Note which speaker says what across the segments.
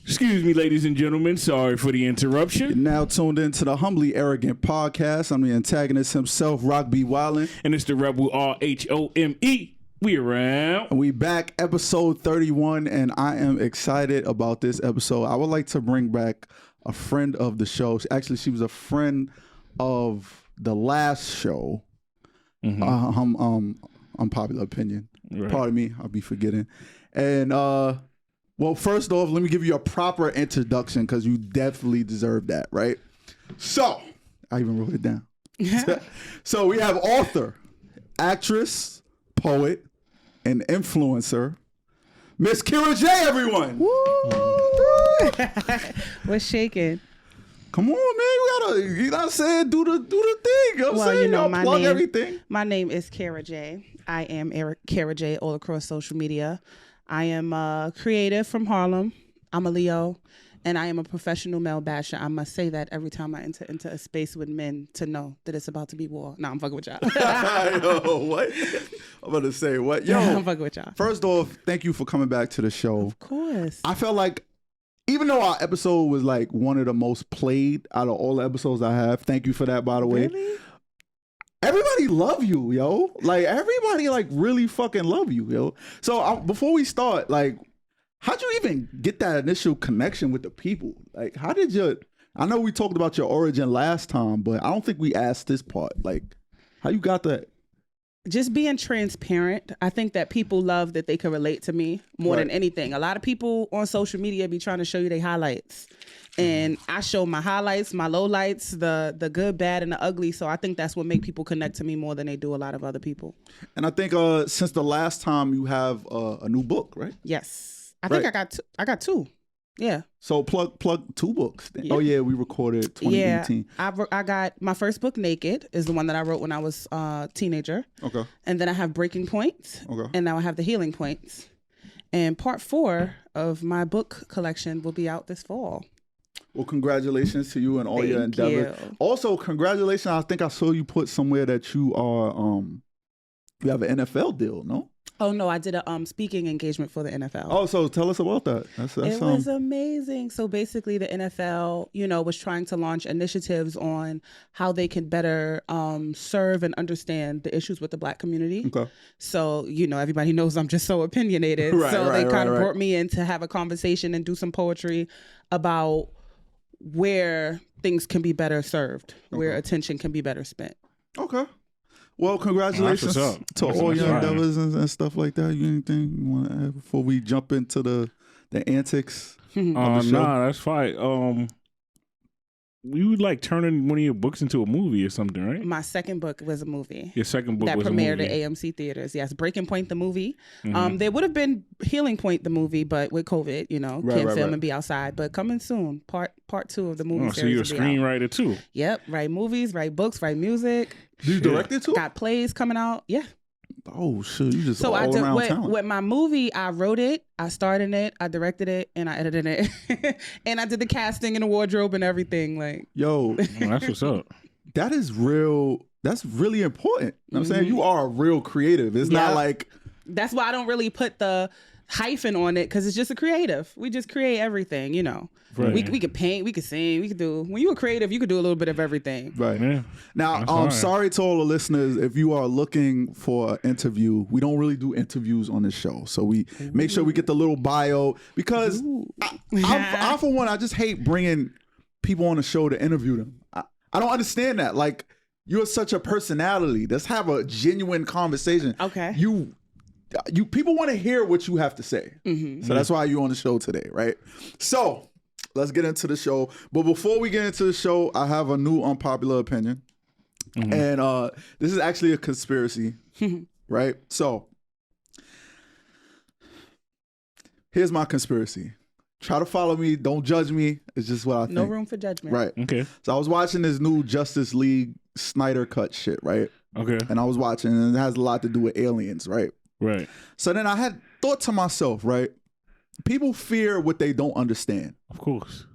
Speaker 1: Excuse me, ladies and gentlemen. Sorry for the interruption.
Speaker 2: You're now tuned into the Humbly Arrogant podcast. I'm the antagonist himself, Rock B. Wildin'.
Speaker 1: And it's the Rebel RHOME. We around.
Speaker 2: And we back, episode 31, and I am excited about this episode. I would like to bring back a friend of the show. Actually, she was a friend of the last show. Unpopular opinion.
Speaker 1: Right.
Speaker 2: Pardon me, I'll be forgetting. And well, first off, let me give you a proper introduction because you definitely deserve that, right? So, I even wrote it down. So we have author, actress, poet, and influencer, Miss Kira J, everyone.
Speaker 3: What's shaking?
Speaker 2: Come on, man. You gotta say it, do the thing. You know what I'm saying?
Speaker 3: You know,
Speaker 2: plug everything.
Speaker 3: My name is Kira J. I am Kira J all across social media. I am creative from Harlem. I'm a Leo, and I am a professional male basher. I must say that every time I enter into a space with men to know that it's about to be war. No, I'm fucking with y'all.
Speaker 2: Yo, what? I'm about to say what? Yo,
Speaker 3: I'm fucking with y'all.
Speaker 2: First off, thank you for coming back to the show.
Speaker 3: Of course.
Speaker 2: I felt like, even though our episode was like one of the most played out of all the episodes I have, thank you for that, by the way.
Speaker 3: Really?
Speaker 2: Everybody love you, yo. Like, everybody, like, really fucking love you, yo. So, before we start, like, how'd you even get that initial connection with the people? Like, how did you... I know we talked about your origin last time, but I don't think we asked this part. Like, how you got that?
Speaker 3: Just being transparent. I think that people love that they can relate to me more than anything. A lot of people on social media be trying to show you their highlights. And I show my highlights, my lowlights, the good, bad, and the ugly. So I think that's what make people connect to me more than they do a lot of other people.
Speaker 2: And I think since the last time you have a new book, right?
Speaker 3: Yes. I think I got two. Yeah.
Speaker 2: So plug 2 books. Then.
Speaker 3: Yeah.
Speaker 2: Oh yeah, we recorded 2018.
Speaker 3: Yeah, I got my first book, Naked, is the one that I wrote when I was a teenager.
Speaker 2: Okay.
Speaker 3: And then I have Breaking Points. Okay. And now I have The Healing Points. And part 4 of my book collection will be out this fall.
Speaker 2: Well, congratulations to you and all your endeavors. Also, congratulations. I think I saw you put somewhere that you are you have an NFL deal, no?
Speaker 3: Oh no, I did a speaking engagement for the NFL.
Speaker 2: Oh, so tell us about that.
Speaker 3: It was amazing. So basically the NFL, was trying to launch initiatives on how they can better serve and understand the issues with the Black community. Okay. So, everybody knows I'm just so opinionated. They kind of brought me in to have a conversation and do some poetry about where things can be better served, where attention can be better spent.
Speaker 2: Okay. Well, congratulations to all your endeavors and stuff like that. You anything you want to add before we jump into the antics?
Speaker 1: Nah, that's fine. You would like turning one of your books into a movie or something, right?
Speaker 3: My second book was a movie.
Speaker 1: Your second book
Speaker 3: that
Speaker 1: was a
Speaker 3: premiered
Speaker 1: movie.
Speaker 3: at AMC theaters. Yes, Breaking Point the movie. There would have been Healing Point the movie, but with COVID, can't film and be outside. But coming soon, part 2 of the movie series.
Speaker 1: So you're a screenwriter too.
Speaker 3: Yep, write movies, write books, write music.
Speaker 2: Do you direct it too?
Speaker 3: Got plays coming out. Yeah.
Speaker 2: Oh shit! You just
Speaker 3: so
Speaker 2: all around talent.
Speaker 3: With my movie, I wrote it, I starred in it, I directed it, and I edited it, and I did the casting and the wardrobe and everything. Like,
Speaker 2: yo,
Speaker 1: that's what's up.
Speaker 2: That is real. That's really important. You know what I'm saying? You are a real creative. It's not like.
Speaker 3: That's why I don't really put the hyphen on it, because it's just a creative. We just create everything, Right. We could paint, we could sing, we could do. When you're a creative, you could do a little bit of everything.
Speaker 2: Right.
Speaker 1: Yeah.
Speaker 2: Now, I'm sorry to all the listeners if you are looking for an interview. We don't really do interviews on this show, so we make sure we get the little bio, because I for one, I just hate bringing people on the show to interview them. I don't understand that. Like, you're such a personality. Let's have a genuine conversation.
Speaker 3: Okay.
Speaker 2: You people want to hear what you have to say. So that's why you're on the show today, right? So let's get into the show. But before we get into the show, I have a new unpopular opinion. And this is actually a conspiracy, right? So here's my conspiracy. Try to follow me. Don't judge me. It's just what I think.
Speaker 3: No room for judgment.
Speaker 2: Right.
Speaker 1: Okay.
Speaker 2: So I was watching this new Justice League Snyder Cut shit, right?
Speaker 1: Okay.
Speaker 2: And I was watching, and it has a lot to do with aliens, right?
Speaker 1: Right.
Speaker 2: So then I had thought to myself, right? People fear what they don't understand.
Speaker 1: Of course.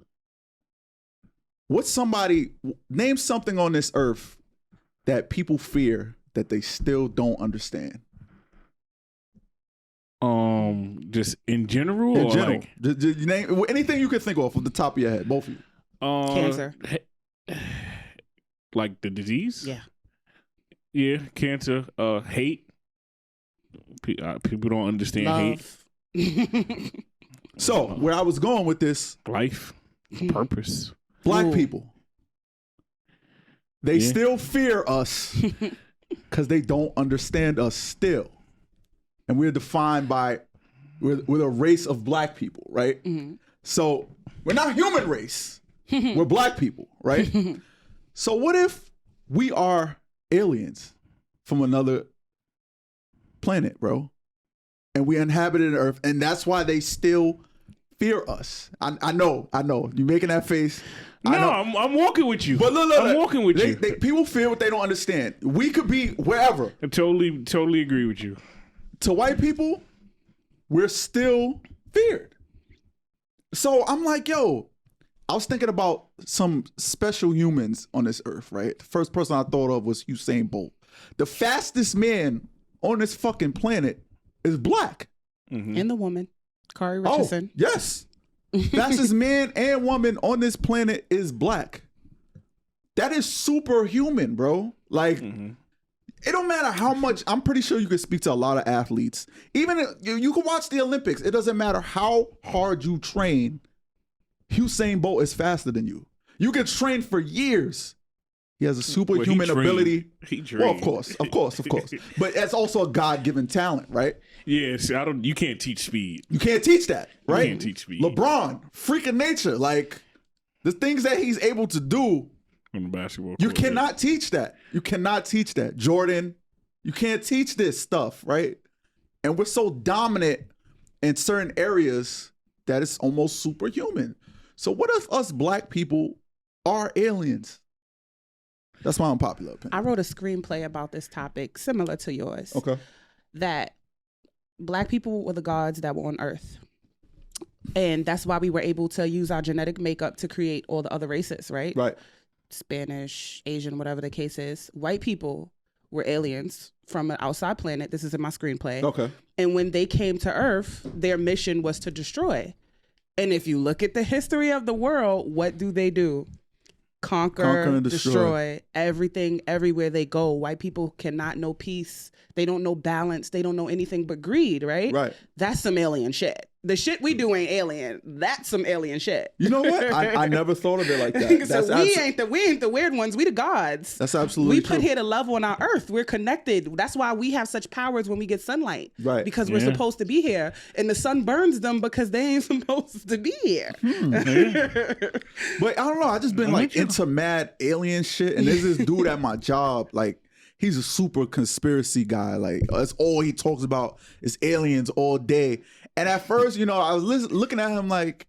Speaker 2: Name something on this earth that people fear that they still don't understand.
Speaker 1: just in general?
Speaker 2: In
Speaker 1: or
Speaker 2: general.
Speaker 1: Like,
Speaker 2: Just name anything you can think of from the top of your head, both of you.
Speaker 3: Cancer.
Speaker 1: Like the disease?
Speaker 3: Yeah.
Speaker 1: Yeah, cancer. Hate. People don't understand
Speaker 3: Love.
Speaker 1: hate.
Speaker 2: So, where I was going with this,
Speaker 1: Life. Purpose.
Speaker 2: black people, they still fear us because they don't understand us still. And we're defined by, we're a race of black people, right?
Speaker 3: Mm-hmm.
Speaker 2: So we're not human race. We're black people, right? So what if we are aliens from another planet, bro? And we inhabited Earth, and that's why they still fear us. I know. You making that face.
Speaker 1: No, I'm walking with you.
Speaker 2: But look,
Speaker 1: I'm walking with you.
Speaker 2: People fear what they don't understand. We could be wherever.
Speaker 1: I totally agree with you.
Speaker 2: To white people, we're still feared. So I'm like, yo, I was thinking about some special humans on this earth, right? The first person I thought of was Usain Bolt. The fastest man on this fucking planet is black.
Speaker 1: Mm-hmm.
Speaker 3: And the woman, Kari Richardson.
Speaker 2: Oh, yes. Fastest man and woman on this planet is black. That is superhuman, bro. Like, it don't matter how much. I'm pretty sure you can speak to a lot of athletes. Even you can watch the Olympics. It doesn't matter how hard you train. Usain Bolt is faster than you. You can train for years. He has a superhuman ability.
Speaker 1: He trained.
Speaker 2: Well, of course. But that's also a God-given talent, right?
Speaker 1: Yes, you can't teach speed.
Speaker 2: You can't teach that, right?
Speaker 1: You can't teach speed.
Speaker 2: LeBron, freak of nature. Like, the things that he's able to do,
Speaker 1: On the basketball
Speaker 2: you
Speaker 1: court,
Speaker 2: cannot teach that. You cannot teach that. Jordan, you can't teach this stuff, right? And we're so dominant in certain areas that it's almost superhuman. So what if us black people are aliens? That's my unpopular opinion.
Speaker 3: I wrote a screenplay about this topic, similar to yours.
Speaker 2: Okay.
Speaker 3: That black people were the gods that were on Earth. And that's why we were able to use our genetic makeup to create all the other races, right?
Speaker 2: Right.
Speaker 3: Spanish, Asian, whatever the case is. White people were aliens from an outside planet. This is in my screenplay.
Speaker 2: Okay.
Speaker 3: And when they came to Earth, their mission was to destroy. And if you look at the history of the world, what do? Conquer and destroy everything, everywhere they go. White people cannot know peace. They don't know balance. They don't know anything but greed, right?
Speaker 2: Right.
Speaker 3: That's some alien shit. The shit we do ain't alien. That's some alien shit.
Speaker 2: You know what? I never thought of it like that.
Speaker 3: So we ain't the weird ones. We the gods.
Speaker 2: That's absolutely
Speaker 3: we
Speaker 2: true.
Speaker 3: put here to love on our earth. We're connected. That's why we have such powers when we get sunlight.
Speaker 2: Right.
Speaker 3: Because we're supposed to be here. And the sun burns them because they ain't supposed to be here.
Speaker 2: But I don't know. I just been like into mad alien shit. And there's this dude at my job, like, he's a super conspiracy guy. Like, that's all he talks about is aliens all day. And at first, you know, I was looking at him like,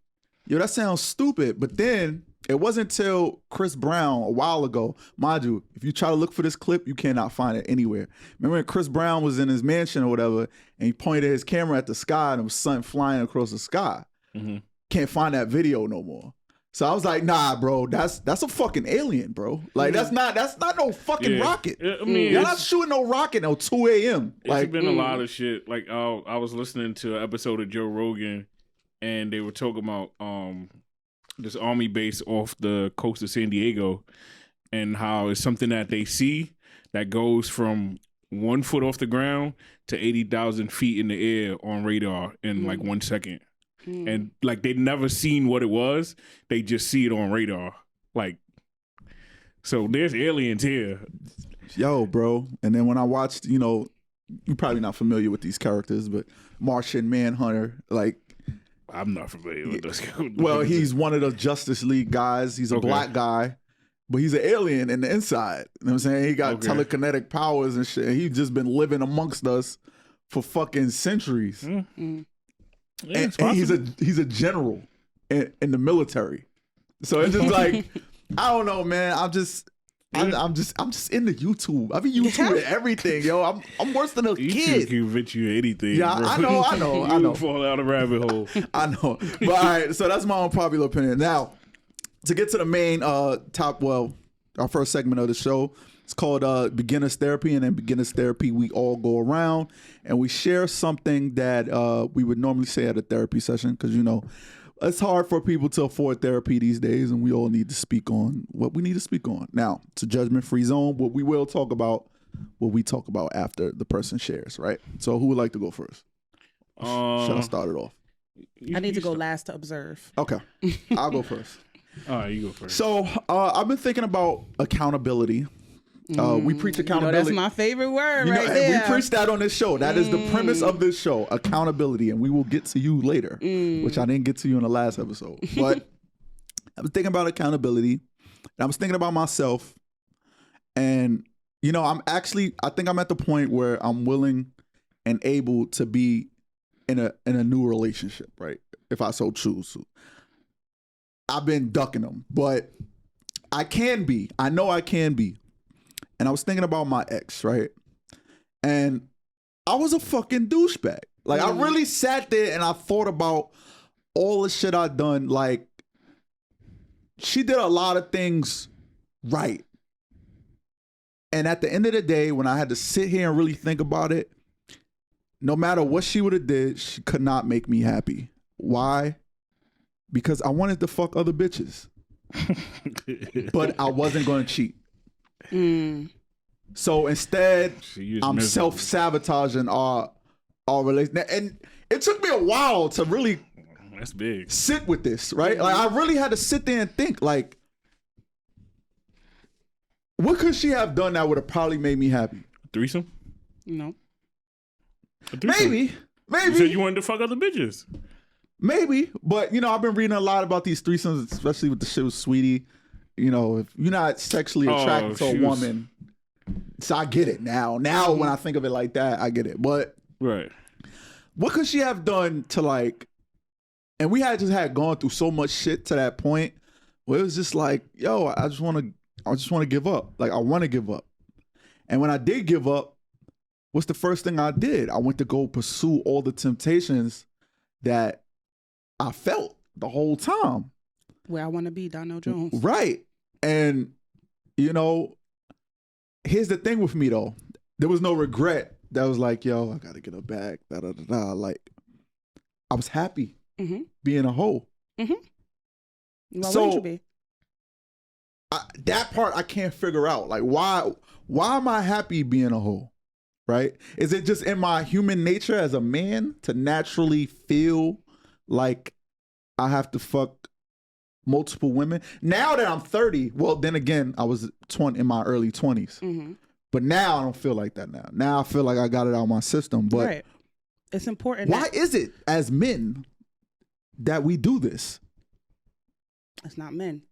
Speaker 2: yo, that sounds stupid. But then it wasn't until Chris Brown a while ago. Mind you, if you try to look for this clip, you cannot find it anywhere. Remember when Chris Brown was in his mansion or whatever, and he pointed his camera at the sky and there was something flying across the sky.
Speaker 1: Mm-hmm.
Speaker 2: Can't find that video no more. So I was like, nah, bro, that's a fucking alien, bro. Like, that's not no fucking rocket.
Speaker 1: I mean,
Speaker 2: you're not shooting no rocket at 2 a.m.
Speaker 1: It's been a lot of shit. Like, I was listening to an episode of Joe Rogan, and they were talking about this army base off the coast of San Diego, and how it's something that they see that goes from 1 foot off the ground to 80,000 feet in the air on radar in like 1 second. And like they'd never seen what it was. They just see it on radar. Like, so there's aliens here.
Speaker 2: Yo, bro. And then when I watched, you know, you're probably not familiar with these characters, but Martian Manhunter, like,
Speaker 1: I'm not familiar with this.
Speaker 2: Well, he's one of the Justice League guys. He's a black guy, but he's an alien in the inside. You know what I'm saying? He got telekinetic powers and shit. He's just been living amongst us for fucking centuries. Yeah, and he's a general in the military, so it's just like, I don't know, man. I'm just into YouTube. I mean, YouTube and everything, yo. I'm worse than a kid.
Speaker 1: YouTube can convince you anything.
Speaker 2: Yeah,
Speaker 1: bro.
Speaker 2: I know.
Speaker 1: You fall down a rabbit hole.
Speaker 2: I know. But all right, so that's my unpopular opinion. Now, to get to the main our first segment of the show, It's called Beginner's Therapy, and in Beginner's Therapy, we all go around and we share something that we would normally say at a therapy session, because it's hard for people to afford therapy these days, and we all need to speak on what we need to speak on. Now, it's a judgment-free zone. What we will talk about, what we talk about after the person shares, right? So who would like to go first? Should I start it off?
Speaker 3: I need to go last to observe.
Speaker 2: Okay, I'll go first.
Speaker 1: All right, you go first.
Speaker 2: So I've been thinking about accountability. We preach accountability.
Speaker 3: That's my favorite word right
Speaker 2: and
Speaker 3: there.
Speaker 2: we preach that on this show. That is the premise of this show, accountability. And we will get to you later, which I didn't get to you in the last episode. But I was thinking about accountability, and I was thinking about myself. And, I think I'm at the point where I'm willing and able to be in a new relationship, right? If I so choose to. I've been ducking them, but I can be. I know I can be. And I was thinking about my ex, right? And I was a fucking douchebag. Like, I really sat there and I thought about all the shit I'd done. Like, she did a lot of things right. And at the end of the day, when I had to sit here and really think about it, no matter what she would have did, she could not make me happy. Why? Because I wanted to fuck other bitches. But I wasn't going to cheat. So instead, I'm self-sabotaging our relationship. And it took me a while to really sit with this, right? Like, I really had to sit there and think, like, what could she have done that would have probably made me happy?
Speaker 1: Threesome?
Speaker 3: No.
Speaker 2: Maybe.
Speaker 1: You said you wanted to fuck other bitches.
Speaker 2: Maybe. But, I've been reading a lot about these threesomes, especially with the shit with Sweetie. If you're not sexually attracted to a woman, so I get it now. Now, when I think of it like that, I get it. But
Speaker 1: right,
Speaker 2: what could she have done to, like? And we had gone through so much shit to that point where it was just like, yo, I just want to give up. Like, I want to give up. And when I did give up, what's the first thing I did? I went to go pursue all the temptations that I felt the whole time.
Speaker 3: Where I want to be, Donnell Jones.
Speaker 2: Right. And, here's the thing with me, though. There was no regret. That was like, yo, I got to get her back. Da, da, da, da. Like, I was happy being a hoe.
Speaker 3: Why wouldn't you be?
Speaker 2: That part I can't figure out. Like, why am I happy being a hoe? Right? Is it just in my human nature as a man to naturally feel like I have to fuck multiple women? Now that I'm 30, well, then again, I was in my early 20s. But now I don't feel like that now. Now I feel like I got it out of my system. But
Speaker 3: right. It's important.
Speaker 2: Why is it, as men, that we do this?
Speaker 3: It's not men.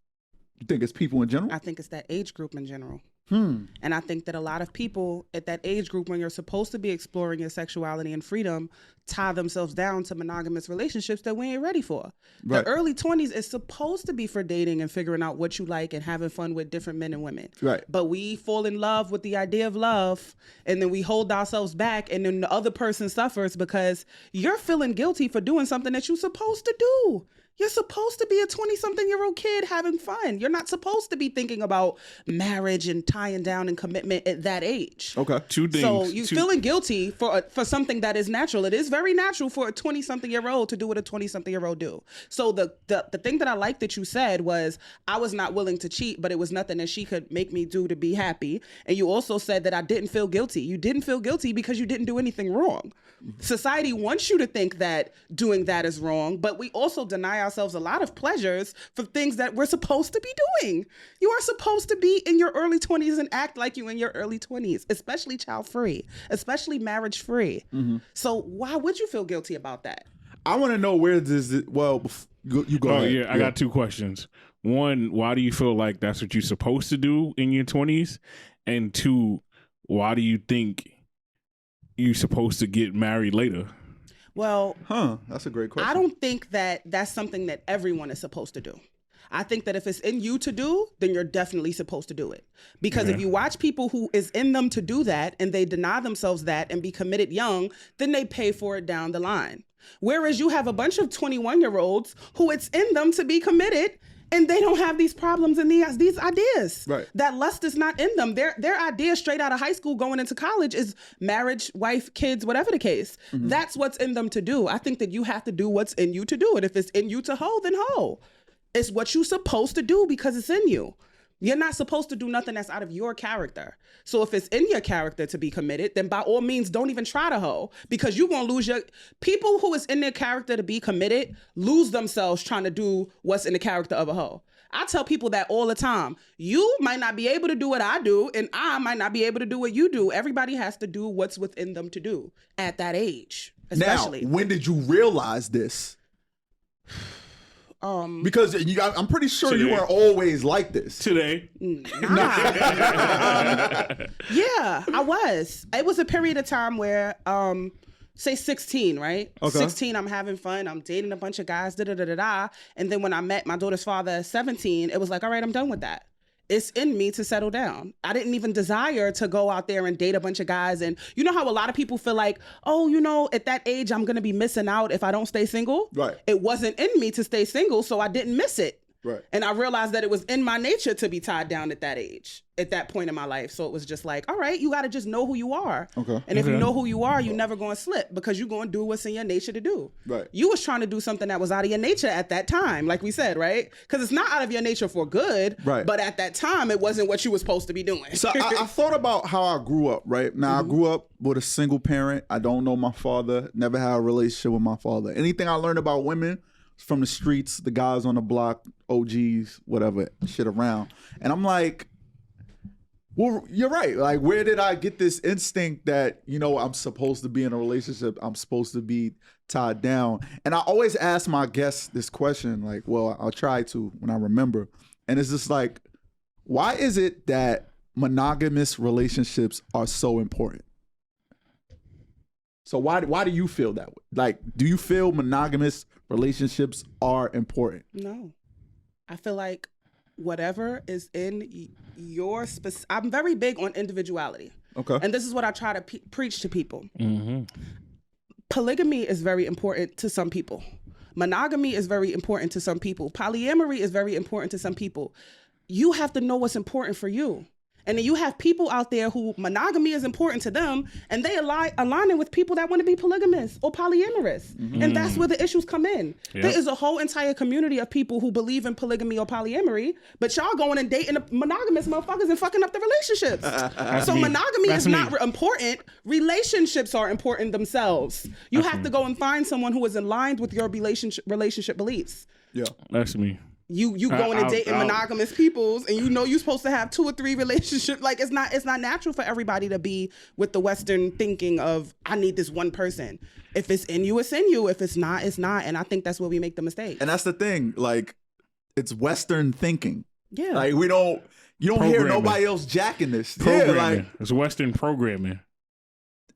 Speaker 2: You think it's people in general?
Speaker 3: I think it's that age group in general. And I think that a lot of people at that age group, when you're supposed to be exploring your sexuality and freedom, tie themselves down to monogamous relationships that we ain't ready for. Right. The early 20s is supposed to be for dating and figuring out what you like and having fun with different men and women. Right. But we fall in love with the idea of love, and then we hold ourselves back, and then the other person suffers because you're feeling guilty for doing something that you're supposed to do. You're supposed to be a 20-something-year-old kid having fun. You're not supposed to be thinking about marriage and tying down and commitment at that age.
Speaker 2: Okay.
Speaker 1: Two things.
Speaker 3: So you're feeling guilty for something that is natural. It is very natural for a 20-something-year-old to do what a 20-something-year-old do. So the thing that I like that you said was, I was not willing to cheat, but it was nothing that she could make me do to be happy. And you also said that I didn't feel guilty. You didn't feel guilty because you didn't do anything wrong. Society wants you to think that doing that is wrong, but we also deny ourselves a lot of pleasures for things that we're supposed to be doing. You are supposed to be in your early 20s and act like you in your early 20s, especially child-free, especially marriage-free. So why would you feel guilty about that?
Speaker 2: I want to know where does it, well, you go ahead.
Speaker 1: Yeah, I got two questions. One, why do you feel like that's what you're supposed to do in your 20s? And two, why do you think you're supposed to get married later?
Speaker 3: Well,
Speaker 2: that's a great question.
Speaker 3: I don't think that that's something that everyone is supposed to do. I think that if it's in you to do, then you're definitely supposed to do it. Because if you watch people who is in them to do that and they deny themselves that and be committed young, then they pay for it down the line. Whereas you have a bunch of 21-year-olds who it's in them to be committed and they don't have these problems and these ideas.
Speaker 2: Right.
Speaker 3: That lust is not in them. Their idea straight out of high school going into college is marriage, wife, kids, whatever the case. That's what's in them to do. I think that you have to do what's in you to do it. If it's in you to hoe, then hoe. It's what you're supposed to do because it's in you. You're not supposed to do nothing that's out of your character. So if it's in your character to be committed, then by all means, don't even try to hoe, because you're going to lose your... People who is in their character to be committed lose themselves trying to do what's in the character of a hoe. I tell people that all the time. You might not be able to do what I do, and I might not be able to do what you do. Everybody has to do what's within them to do at that age, especially.
Speaker 2: Now, when did you realize this? Because I'm pretty sure
Speaker 1: Today.
Speaker 2: you weren't always like this.
Speaker 1: Today.
Speaker 3: Nah. Yeah, I was. It was a period of time where, say 16, right?
Speaker 2: Okay.
Speaker 3: 16, I'm having fun. I'm dating a bunch of guys, da-da-da-da-da. And then when I met my daughter's father at 17, it was like, all right, I'm done with that. It's in me to settle down. I didn't even desire to go out there and date a bunch of guys. And you know how a lot of people feel like, oh, you know, at that age, I'm going to be missing out if I don't stay single.
Speaker 2: Right.
Speaker 3: It wasn't in me to stay single, so I didn't miss it.
Speaker 2: Right.
Speaker 3: And I realized that it was in my nature to be tied down at that age, at that point in my life. So it was just like, all right, you got to just know who you are.
Speaker 2: Okay.
Speaker 3: And if you know who you are, you're never going to slip, because you're going to do what's in your nature to do.
Speaker 2: Right.
Speaker 3: You was trying to do something that was out of your nature at that time, like we said, right? Because it's not out of your nature for good.
Speaker 2: Right.
Speaker 3: But at that time, it wasn't what you were supposed to be doing.
Speaker 2: So I thought about how I grew up, right? Now, I grew up with a single parent. I don't know my father, never had a relationship with my father. Anything I learned about women from the streets, the guys on the block, OGs, whatever, shit around. And I'm like, well, you're right. Like, where did I get this instinct that, you know, I'm supposed to be in a relationship, I'm supposed to be tied down? And I always ask my guests this question, like, well, I'll try to when I remember. And it's just like, why is it that monogamous relationships are so important? So why do you feel that way? Like, do you feel monogamous relationships are important?
Speaker 3: No. I feel like whatever is in your I'm very big on individuality.
Speaker 2: Okay.
Speaker 3: And this is what I try to preach to people.
Speaker 1: Mm-hmm.
Speaker 3: Polygamy is very important to some people. Monogamy is very important to some people. Polyamory is very important to some people. You have to know what's important for you. And then you have people out there who monogamy is important to them, and they aligning with people that want to be polygamous or polyamorous. Mm-hmm. And that's where the issues come in. Yep. There is a whole entire community of people who believe in polygamy or polyamory, but y'all going and dating monogamous motherfuckers and fucking up the relationships. So monogamy is not important. Relationships are important themselves. You have to go and find someone who is aligned with your relationship beliefs.
Speaker 2: Yeah,
Speaker 1: that's me.
Speaker 3: You going and dating monogamous peoples, and you know you're supposed to have 2 or 3 relationships. Like, it's not natural for everybody to be with the Western thinking of, I need this one person. If it's in you, it's in you. If it's not, it's not. And I think that's where we make the mistake.
Speaker 2: And that's the thing. Like, it's Western thinking.
Speaker 3: Yeah.
Speaker 2: Like, you don't hear nobody else jacking this.
Speaker 1: Programming.
Speaker 2: Yeah, like,
Speaker 1: it's Western programming.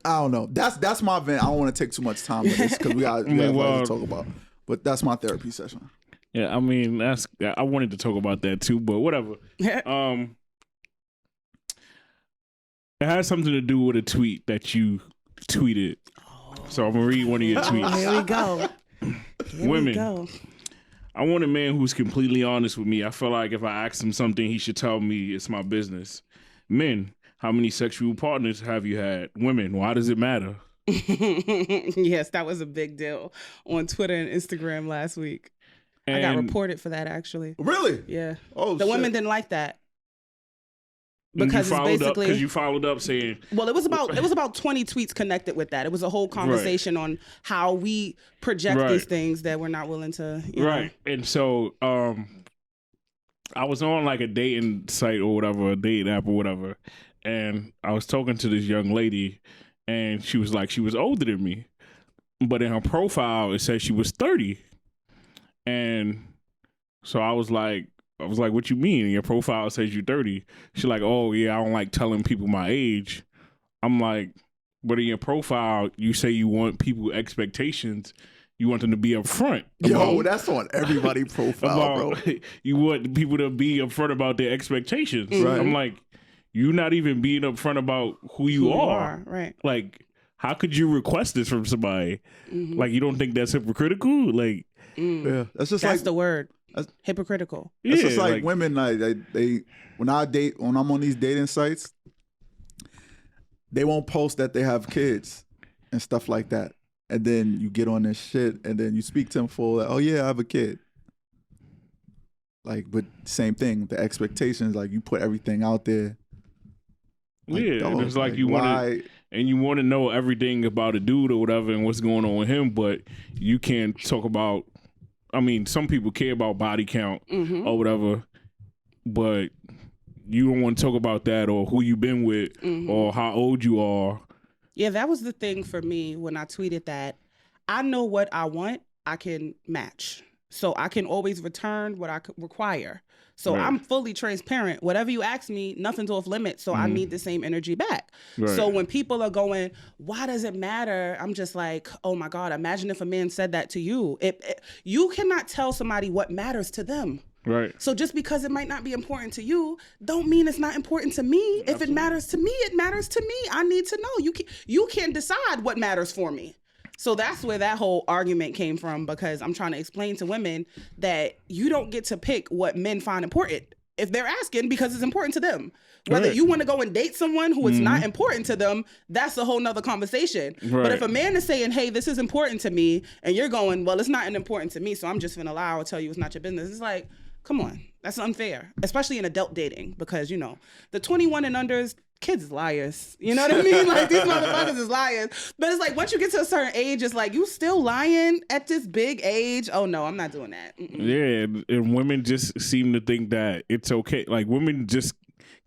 Speaker 2: I don't know. That's my vent. I don't want to take too much time with this because we got to talk about. But that's my therapy session.
Speaker 1: Yeah, I mean, I wanted to talk about that too, but whatever. It has something to do with a tweet that you tweeted. So I'm gonna read one of your tweets.
Speaker 3: Here we go.
Speaker 1: Women, I want a man who's completely honest with me. I feel like if I ask him something, he should tell me it's my business. Men, how many sexual partners have you had? Women, why does it matter?
Speaker 3: Yes, that was a big deal on Twitter and Instagram last week. I got reported for that, actually.
Speaker 2: Really?
Speaker 3: Yeah.
Speaker 2: Oh,
Speaker 3: the women didn't like that because it's basically
Speaker 1: because you followed up saying.
Speaker 3: Well, it was about 20 tweets connected with that. It was a whole conversation on how we project these things that we're not willing to. You know.
Speaker 1: And so I was on like a dating site or whatever, a dating app or whatever, and I was talking to this young lady, and she was like, she was older than me, but in her profile it said she was 30. And so I was like, what you mean? Your profile says you're 30. She's like, oh yeah, I don't like telling people my age. I'm like, but in your profile, you say you want people expectations. You want them to be upfront.
Speaker 2: Yo, that's on everybody's profile, bro.
Speaker 1: You want people to be upfront about their expectations. Right. I'm like, you're not even being upfront about who you are.
Speaker 3: Right.
Speaker 1: Like, how could you request this from somebody? Mm-hmm. Like, you don't think that's hypocritical? Like,
Speaker 2: yeah, that's
Speaker 3: the word. hypocritical.
Speaker 2: It's just like women, like they when I'm on these dating sites, they won't post that they have kids and stuff like that. And then you get on this shit and then you speak to them for, like, oh yeah, I have a kid. Like, but same thing, the expectations, like you put everything out there.
Speaker 1: Like, and it's like you want to, and you want to know everything about a dude or whatever and what's going on with him, but you can't talk about, I mean, some people care about body count or whatever, but you don't want to talk about that or who you been with or how old you are.
Speaker 3: Yeah, that was the thing for me when I tweeted that. I know what I want, I can match. So I can always return what I require. So I'm fully transparent. Whatever you ask me, nothing's off limits. So I need the same energy back. Right. So when people are going, why does it matter? I'm just like, oh my God, imagine if a man said that to you. You cannot tell somebody what matters to them.
Speaker 1: Right.
Speaker 3: So just because it might not be important to you, don't mean it's not important to me. Absolutely. If it matters to me, it matters to me. I need to know. You can decide what matters for me. So that's where that whole argument came from, because I'm trying to explain to women that you don't get to pick what men find important if they're asking because it's important to them. Whether you want to go and date someone who is not important to them, that's a whole nother conversation. Right. But if a man is saying, hey, this is important to me, and you're going, well, it's not important to me, so I'm just going to lie or tell you it's not your business. It's like, come on, that's unfair, especially in adult dating, because, you know, the 21 and unders, kids is liars. You know what I mean? Like, these motherfuckers is liars. But it's like, once you get to a certain age, it's like, you still lying at this big age? Oh, no, I'm not doing that.
Speaker 1: Yeah, and women just seem to think that it's okay. Like, women just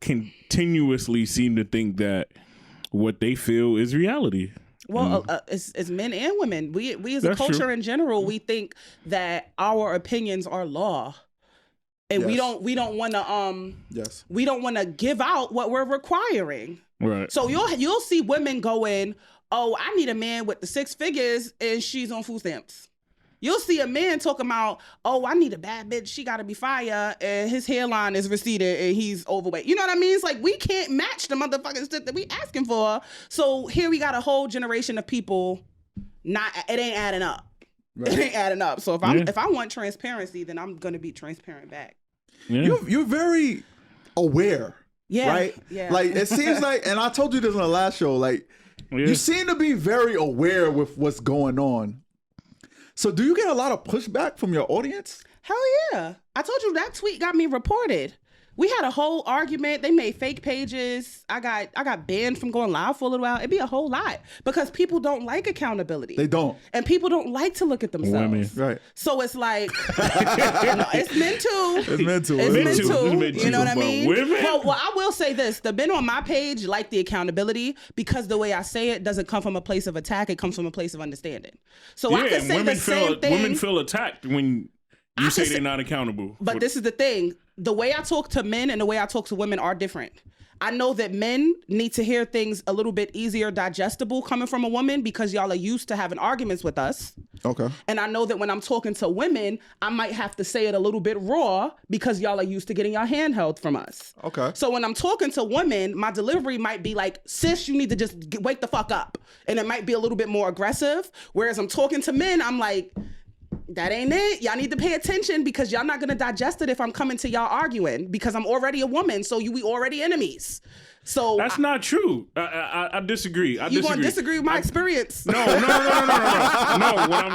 Speaker 1: continuously seem to think that what they feel is reality.
Speaker 3: Well, it's men and women. We as a culture in general, we think that our opinions are law. And we don't want to we don't want to give out what we're requiring.
Speaker 1: Right.
Speaker 3: So you'll see women going, oh, I need a man with the 6 figures and she's on food stamps. You'll see a man talking about, oh, I need a bad bitch, she gotta be fire, and his hairline is receded and he's overweight. You know what I mean? It's like, we can't match the motherfucking shit that we asking for. So here we got a whole generation of people, it ain't adding up. Right. It ain't adding up. So if I want transparency, then I'm gonna be transparent back.
Speaker 1: Yeah.
Speaker 2: You're very aware.
Speaker 3: Yeah.
Speaker 2: Right?
Speaker 3: Yeah.
Speaker 2: Like, it seems like, and I told you this on the last show, like, you seem to be very aware with what's going on. So do you get a lot of pushback from your audience?
Speaker 3: Hell yeah. I told you that tweet got me reported. We had a whole argument. They made fake pages. I got banned from going live for a little while. It'd be a whole lot because people don't like accountability.
Speaker 2: They don't.
Speaker 3: And people don't like to look at themselves.
Speaker 1: Women.
Speaker 2: Right.
Speaker 3: So it's like, it's men too.
Speaker 2: It's men too.
Speaker 3: It's men too. You know what I mean?
Speaker 1: Women?
Speaker 3: Well, I will say this. The men on my page like the accountability because the way I say it doesn't come from a place of attack. It comes from a place of understanding. So I can say the same thing.
Speaker 1: Women feel attacked when you say they're not accountable.
Speaker 3: But this is the thing. The way I talk to men and the way I talk to women are different. I know that men need to hear things a little bit easier digestible coming from a woman because y'all are used to having arguments with us.
Speaker 2: Okay.
Speaker 3: And I know that when I'm talking to women, I might have to say it a little bit raw because y'all are used to getting your hand held from us.
Speaker 2: Okay.
Speaker 3: So when I'm talking to women, my delivery might be like, sis, you need to just wake the fuck up. And it might be a little bit more aggressive. Whereas I'm talking to men, I'm like, that ain't it. Y'all need to pay attention because y'all not gonna digest it if I'm coming to y'all arguing because I'm already a woman, so we already enemies. So
Speaker 1: that's not true. I disagree.
Speaker 3: You gonna disagree with my experience?
Speaker 1: No.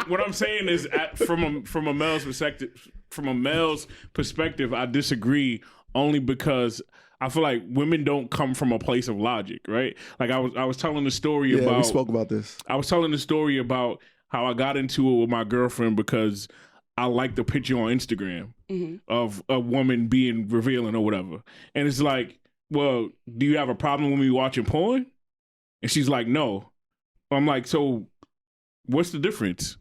Speaker 1: What I'm saying is, from a male's perspective, I disagree only because I feel like women don't come from a place of logic, right? Like I was telling the story about.
Speaker 2: We spoke about this.
Speaker 1: I was telling the story about how I got into it with my girlfriend because I liked the picture on Instagram of a woman being revealing or whatever. And it's like, well, do you have a problem with me watching porn? And she's like, no. I'm like, so what's the difference?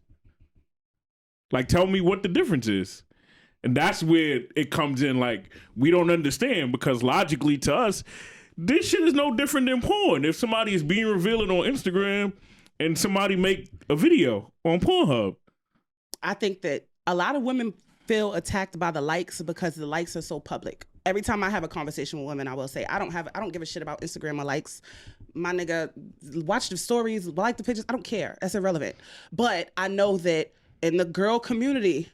Speaker 1: Like, tell me what the difference is. And that's where it comes in. Like, we don't understand because logically to us, this shit is no different than porn. If somebody is being revealing on Instagram and somebody make a video on Pornhub.
Speaker 3: I think that a lot of women feel attacked by the likes because the likes are so public. Every time I have a conversation with women, I will say, I don't give a shit about Instagram or likes. My nigga, watch the stories, like the pictures. I don't care. That's irrelevant. But I know that in the girl community,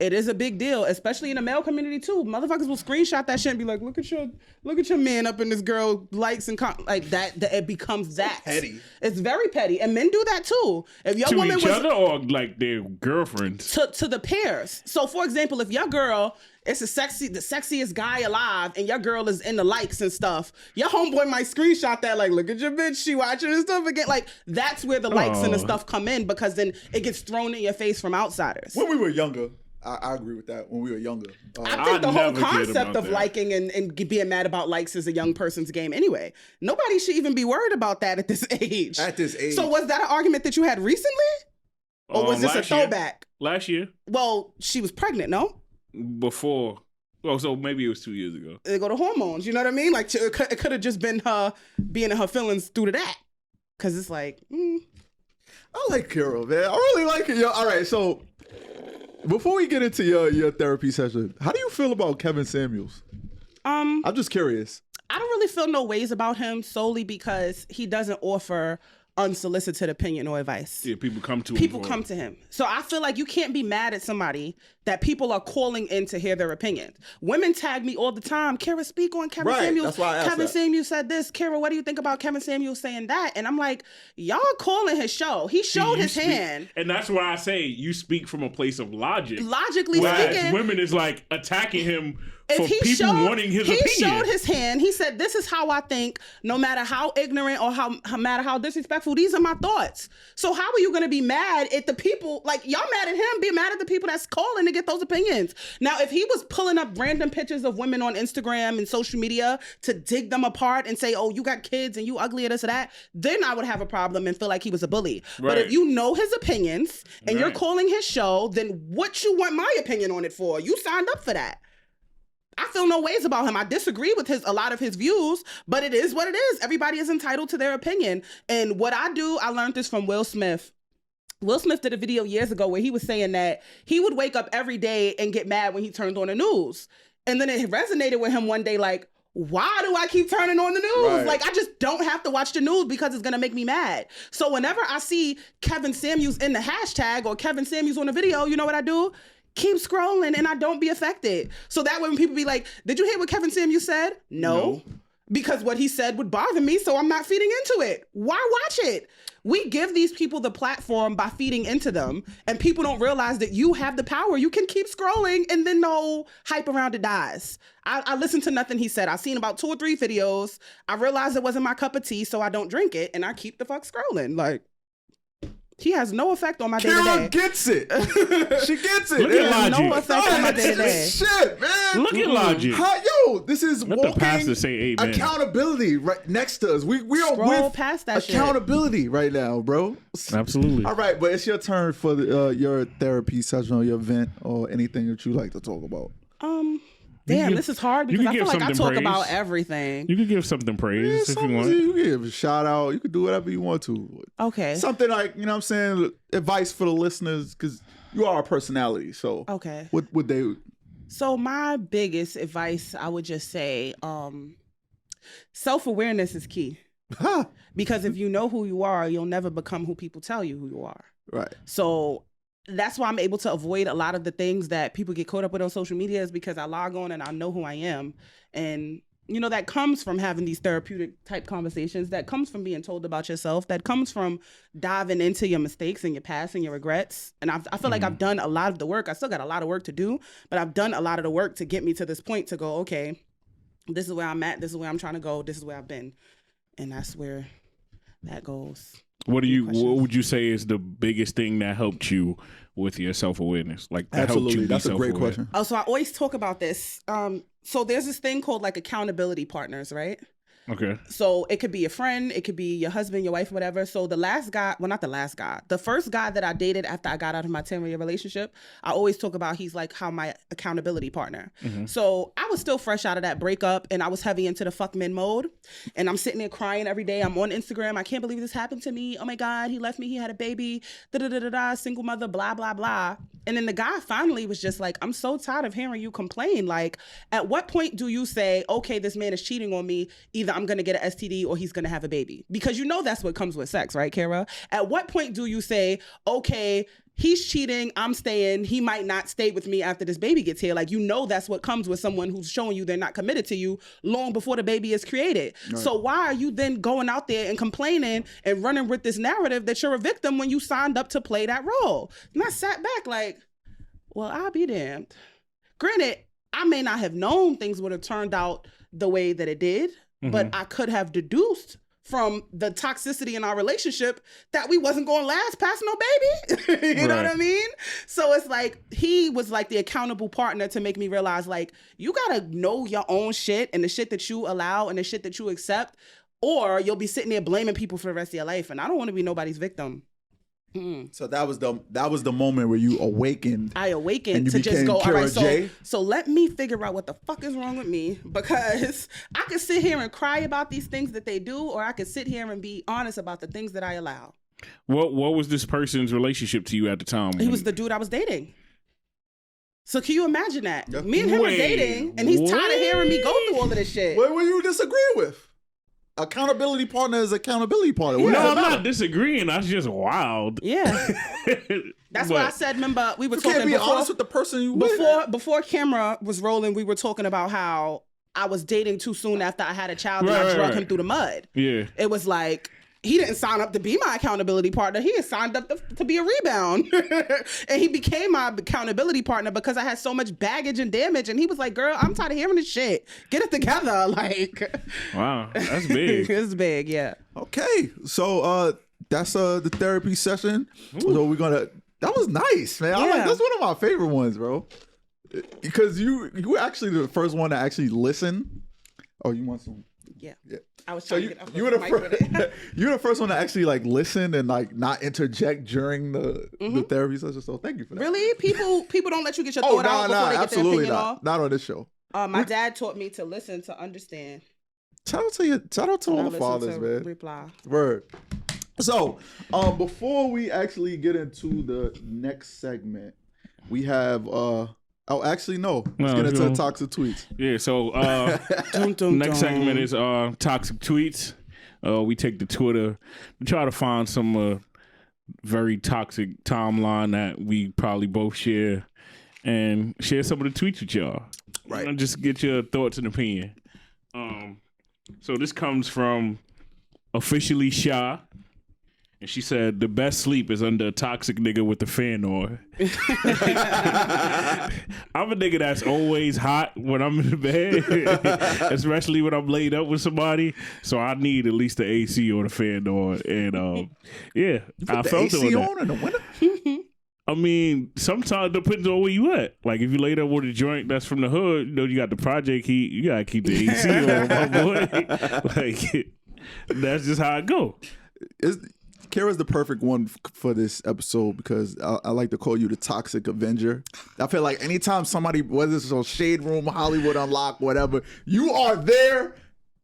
Speaker 3: It is a big deal, especially in the male community too. Motherfuckers will screenshot that shit and be like, look at your man up in this girl likes and like that it becomes that.
Speaker 2: Petty.
Speaker 3: It's very petty. And men do that too. If your
Speaker 1: to
Speaker 3: woman
Speaker 1: each
Speaker 3: was
Speaker 1: other or like their girlfriends?
Speaker 3: to the pairs. So for example, if your girl it's the sexiest guy alive and your girl is in the likes and stuff, your homeboy might screenshot that like, look at your bitch, she watching and stuff again. Like that's where the likes and the stuff come in, because then it gets thrown in your face from outsiders.
Speaker 2: When we were younger, I agree with that. When we were younger,
Speaker 3: I think the whole concept of liking and being mad about likes is a young person's game anyway. Nobody should even be worried about that at this age.
Speaker 2: At this age.
Speaker 3: So was that an argument that you had recently? Or was this a throwback?
Speaker 1: Last year.
Speaker 3: Well, she was pregnant, no?
Speaker 1: Before. Well, so maybe it was 2 years ago.
Speaker 3: They go to hormones, you know what I mean? Like, it could have just been her being in her feelings through to that. Because it's like,
Speaker 2: I like Carol, man. I really like it. Yo, all right, so before we get into your therapy session, how do you feel about Kevin Samuels? I'm just curious.
Speaker 3: I don't really feel no ways about him solely because he doesn't offer unsolicited opinion or advice.
Speaker 1: Yeah, people come to
Speaker 3: him. So I feel like you can't be mad at somebody that people are calling in to hear their opinions. Women tag me all the time. Kara, speak on Kevin Samuels.
Speaker 2: That's why I asked
Speaker 3: Kevin
Speaker 2: that.
Speaker 3: Samuels said this. Kara, what do you think about Kevin Samuels saying that? And I'm like, y'all calling his show. He showed his hand.
Speaker 1: And that's why I say you speak from a place of logic.
Speaker 3: Logically
Speaker 1: whereas
Speaker 3: speaking,
Speaker 1: women is like attacking him for people wanting his opinion.
Speaker 3: He showed his hand. He said, this is how I think, no matter how ignorant or no matter how disrespectful, these are my thoughts. So how are you going to be mad at the people, like y'all mad at him, be mad at the people that's calling to get those opinions. Now, if he was pulling up random pictures of women on Instagram and social media to dig them apart and say, oh, you got kids and you ugly or this or that, then I would have a problem and feel like he was a bully. Right. But if you know his opinions and you're calling his show, then what you want my opinion on it for? You signed up for that. I feel no ways about him. I disagree with a lot of his views, but it is what it is. Everybody is entitled to their opinion. And what I do, I learned this from Will Smith. Will Smith did a video years ago where he was saying that he would wake up every day and get mad when he turned on the news. And then it resonated with him one day, like, why do I keep turning on the news?
Speaker 2: Right.
Speaker 3: Like, I just don't have to watch the news because it's going to make me mad. So whenever I see Kevin Samuels in the hashtag or Kevin Samuels on the video, you know what I do? Keep scrolling and I don't be affected. So that way when people be like, did you hear what Kevin Samuels said? No. Because what he said would bother me, so I'm not feeding into it. Why watch it? We give these people the platform by feeding into them, and people don't realize that you have the power. You can keep scrolling and then the whole hype around it dies. I listened to nothing he said. I've seen about 2 or 3 videos. I realized it wasn't my cup of tea, so I don't drink it, and I keep the fuck scrolling. Like, he has no effect on my day to day.
Speaker 2: Carol gets it. She gets it.
Speaker 1: Look at Logic.
Speaker 3: No effect on my day to day.
Speaker 2: Shit, man.
Speaker 1: Look at Logic.
Speaker 2: Yo, this is
Speaker 1: Let
Speaker 2: walking
Speaker 1: the pastor say amen.
Speaker 2: accountability right next to us. We are
Speaker 3: Scroll
Speaker 2: with
Speaker 3: past that
Speaker 2: accountability right now, bro.
Speaker 1: Absolutely.
Speaker 2: All right, but it's your turn for your therapy session or your event or anything that you like to talk about.
Speaker 3: Damn, this is hard because I feel like I talk about everything.
Speaker 1: You could give something praise if you want.
Speaker 2: You can give a shout out. You can do whatever you want to.
Speaker 3: Okay.
Speaker 2: Something like, you know what I'm saying, advice for the listeners, because you are a personality. So
Speaker 3: okay.
Speaker 2: What would they...
Speaker 3: So my biggest advice, I would just say, self-awareness is key. Because if you know who you are, you'll never become who people tell you who you are.
Speaker 2: Right.
Speaker 3: So that's why I'm able to avoid a lot of the things that people get caught up with on social media, is because I log on and I know who I am. And, you know, that comes from having these therapeutic type conversations. That comes from being told about yourself. That comes from diving into your mistakes and your past and your regrets. And I feel like I've done a lot of the work. I still got a lot of work to do, but I've done a lot of the work to get me to this point to go, okay, this is where I'm at. This is where I'm trying to go. This is where I've been. And that's where that goes. What
Speaker 1: would you say is the biggest thing that helped you with your self-awareness? Like, that
Speaker 2: absolutely,
Speaker 1: helped you
Speaker 2: that's
Speaker 1: be
Speaker 2: a great
Speaker 1: self-aware?
Speaker 2: question.
Speaker 3: Oh, so I always talk about this. So there's this thing called like accountability partners, right?
Speaker 1: Okay.
Speaker 3: So it could be a friend, it could be your husband, your wife, whatever. So the first guy that I dated after I got out of my 10-year relationship, I always talk about he's like how my accountability partner. Mm-hmm. So I was still fresh out of that breakup and I was heavy into the fuck men mode. And I'm sitting there crying every day. I'm on Instagram. I can't believe this happened to me. Oh my God, he left me. He had a baby. Single mother, blah, blah, blah. And then the guy finally was just like, I'm so tired of hearing you complain. Like, at what point do you say, okay, this man is cheating on me. Either I'm going to get an STD or he's going to have a baby? Because you know that's what comes with sex, right, Kara? At what point do you say, okay, he's cheating, I'm staying, he might not stay with me after this baby gets here. Like, you know, that's what comes with someone who's showing you they're not committed to you long before the baby is created. Right. So why are you then going out there and complaining and running with this narrative that you're a victim when you signed up to play that role? And I sat back like, well, I'll be damned. Granted, I may not have known things would have turned out the way that it did, but I could have deduced from the toxicity in our relationship that we wasn't going to last past no baby. You know what I mean? So it's like, he was like the accountable partner to make me realize, like, you got to know your own shit and the shit that you allow and the shit that you accept, or you'll be sitting there blaming people for the rest of your life. And I don't want to be nobody's victim.
Speaker 2: So that was the moment where you awakened.
Speaker 3: I awakened to just go, all right, so let me figure out what the fuck is wrong with me, because I could sit here and cry about these things that they do, or I could sit here and be honest about the things that I allow.
Speaker 1: What was this person's relationship to you at the time?
Speaker 3: He was the dude I was dating. So can you imagine that? Me and him were dating, and he's tired of hearing me go through all of this shit.
Speaker 2: What were you disagreeing with? Accountability partner is accountability partner.
Speaker 1: No, I'm not disagreeing. That's just wild.
Speaker 3: Yeah. That's why I said, remember, we were talking
Speaker 2: can't be honest with the person you
Speaker 3: before camera was rolling, we were talking about how I was dating too soon after I had a child and I drug him through the mud.
Speaker 1: Yeah.
Speaker 3: It was like, he didn't sign up to be my accountability partner. He had signed up to be a rebound. And he became my accountability partner because I had so much baggage and damage. And he was like, girl, I'm tired of hearing this shit. Get it together. Like,
Speaker 1: wow, that's big.
Speaker 3: It's big, yeah.
Speaker 2: Okay. So that's the therapy session. Ooh. So that was nice, man.
Speaker 3: Yeah.
Speaker 2: That's one of my favorite ones, bro. Because you were actually the first one to actually listen. Oh, you want some?
Speaker 3: Yeah. I was trying to get up you were
Speaker 2: the first one to actually like listen and like not interject during the therapy session. So thank you for that.
Speaker 3: Really? People don't let you get your thought out before they get their opinion off?
Speaker 2: Not on this show.
Speaker 3: My dad taught me to listen to understand.
Speaker 2: Shout out to all the fathers, man.
Speaker 3: Reply.
Speaker 2: Word. So, before we actually get into the next segment, we have Let's get into the toxic tweets.
Speaker 1: Yeah, so next segment is toxic tweets. We take to Twitter to try to find some very toxic timeline that we probably both share and share some of the tweets with y'all. Right. And just get your thoughts and opinion. So this comes from Officially Shy. And she said, the best sleep is under a toxic nigga with the fan on. I'm a nigga that's always hot when I'm in the bed, especially when I'm laid up with somebody. So I need at least the AC or the fan on. And yeah, I felt
Speaker 2: AC on in the winter?
Speaker 1: I mean, sometimes it depends on where you at. Like, if you laid up with a joint that's from the hood, you know, you got the project heat, you got to keep the AC on, my boy. Like, that's just how it go.
Speaker 2: Kara's the perfect one for this episode because I like to call you the toxic Avenger. I feel like anytime somebody, whether it's on Shade Room, Hollywood Unlocked, whatever, you are there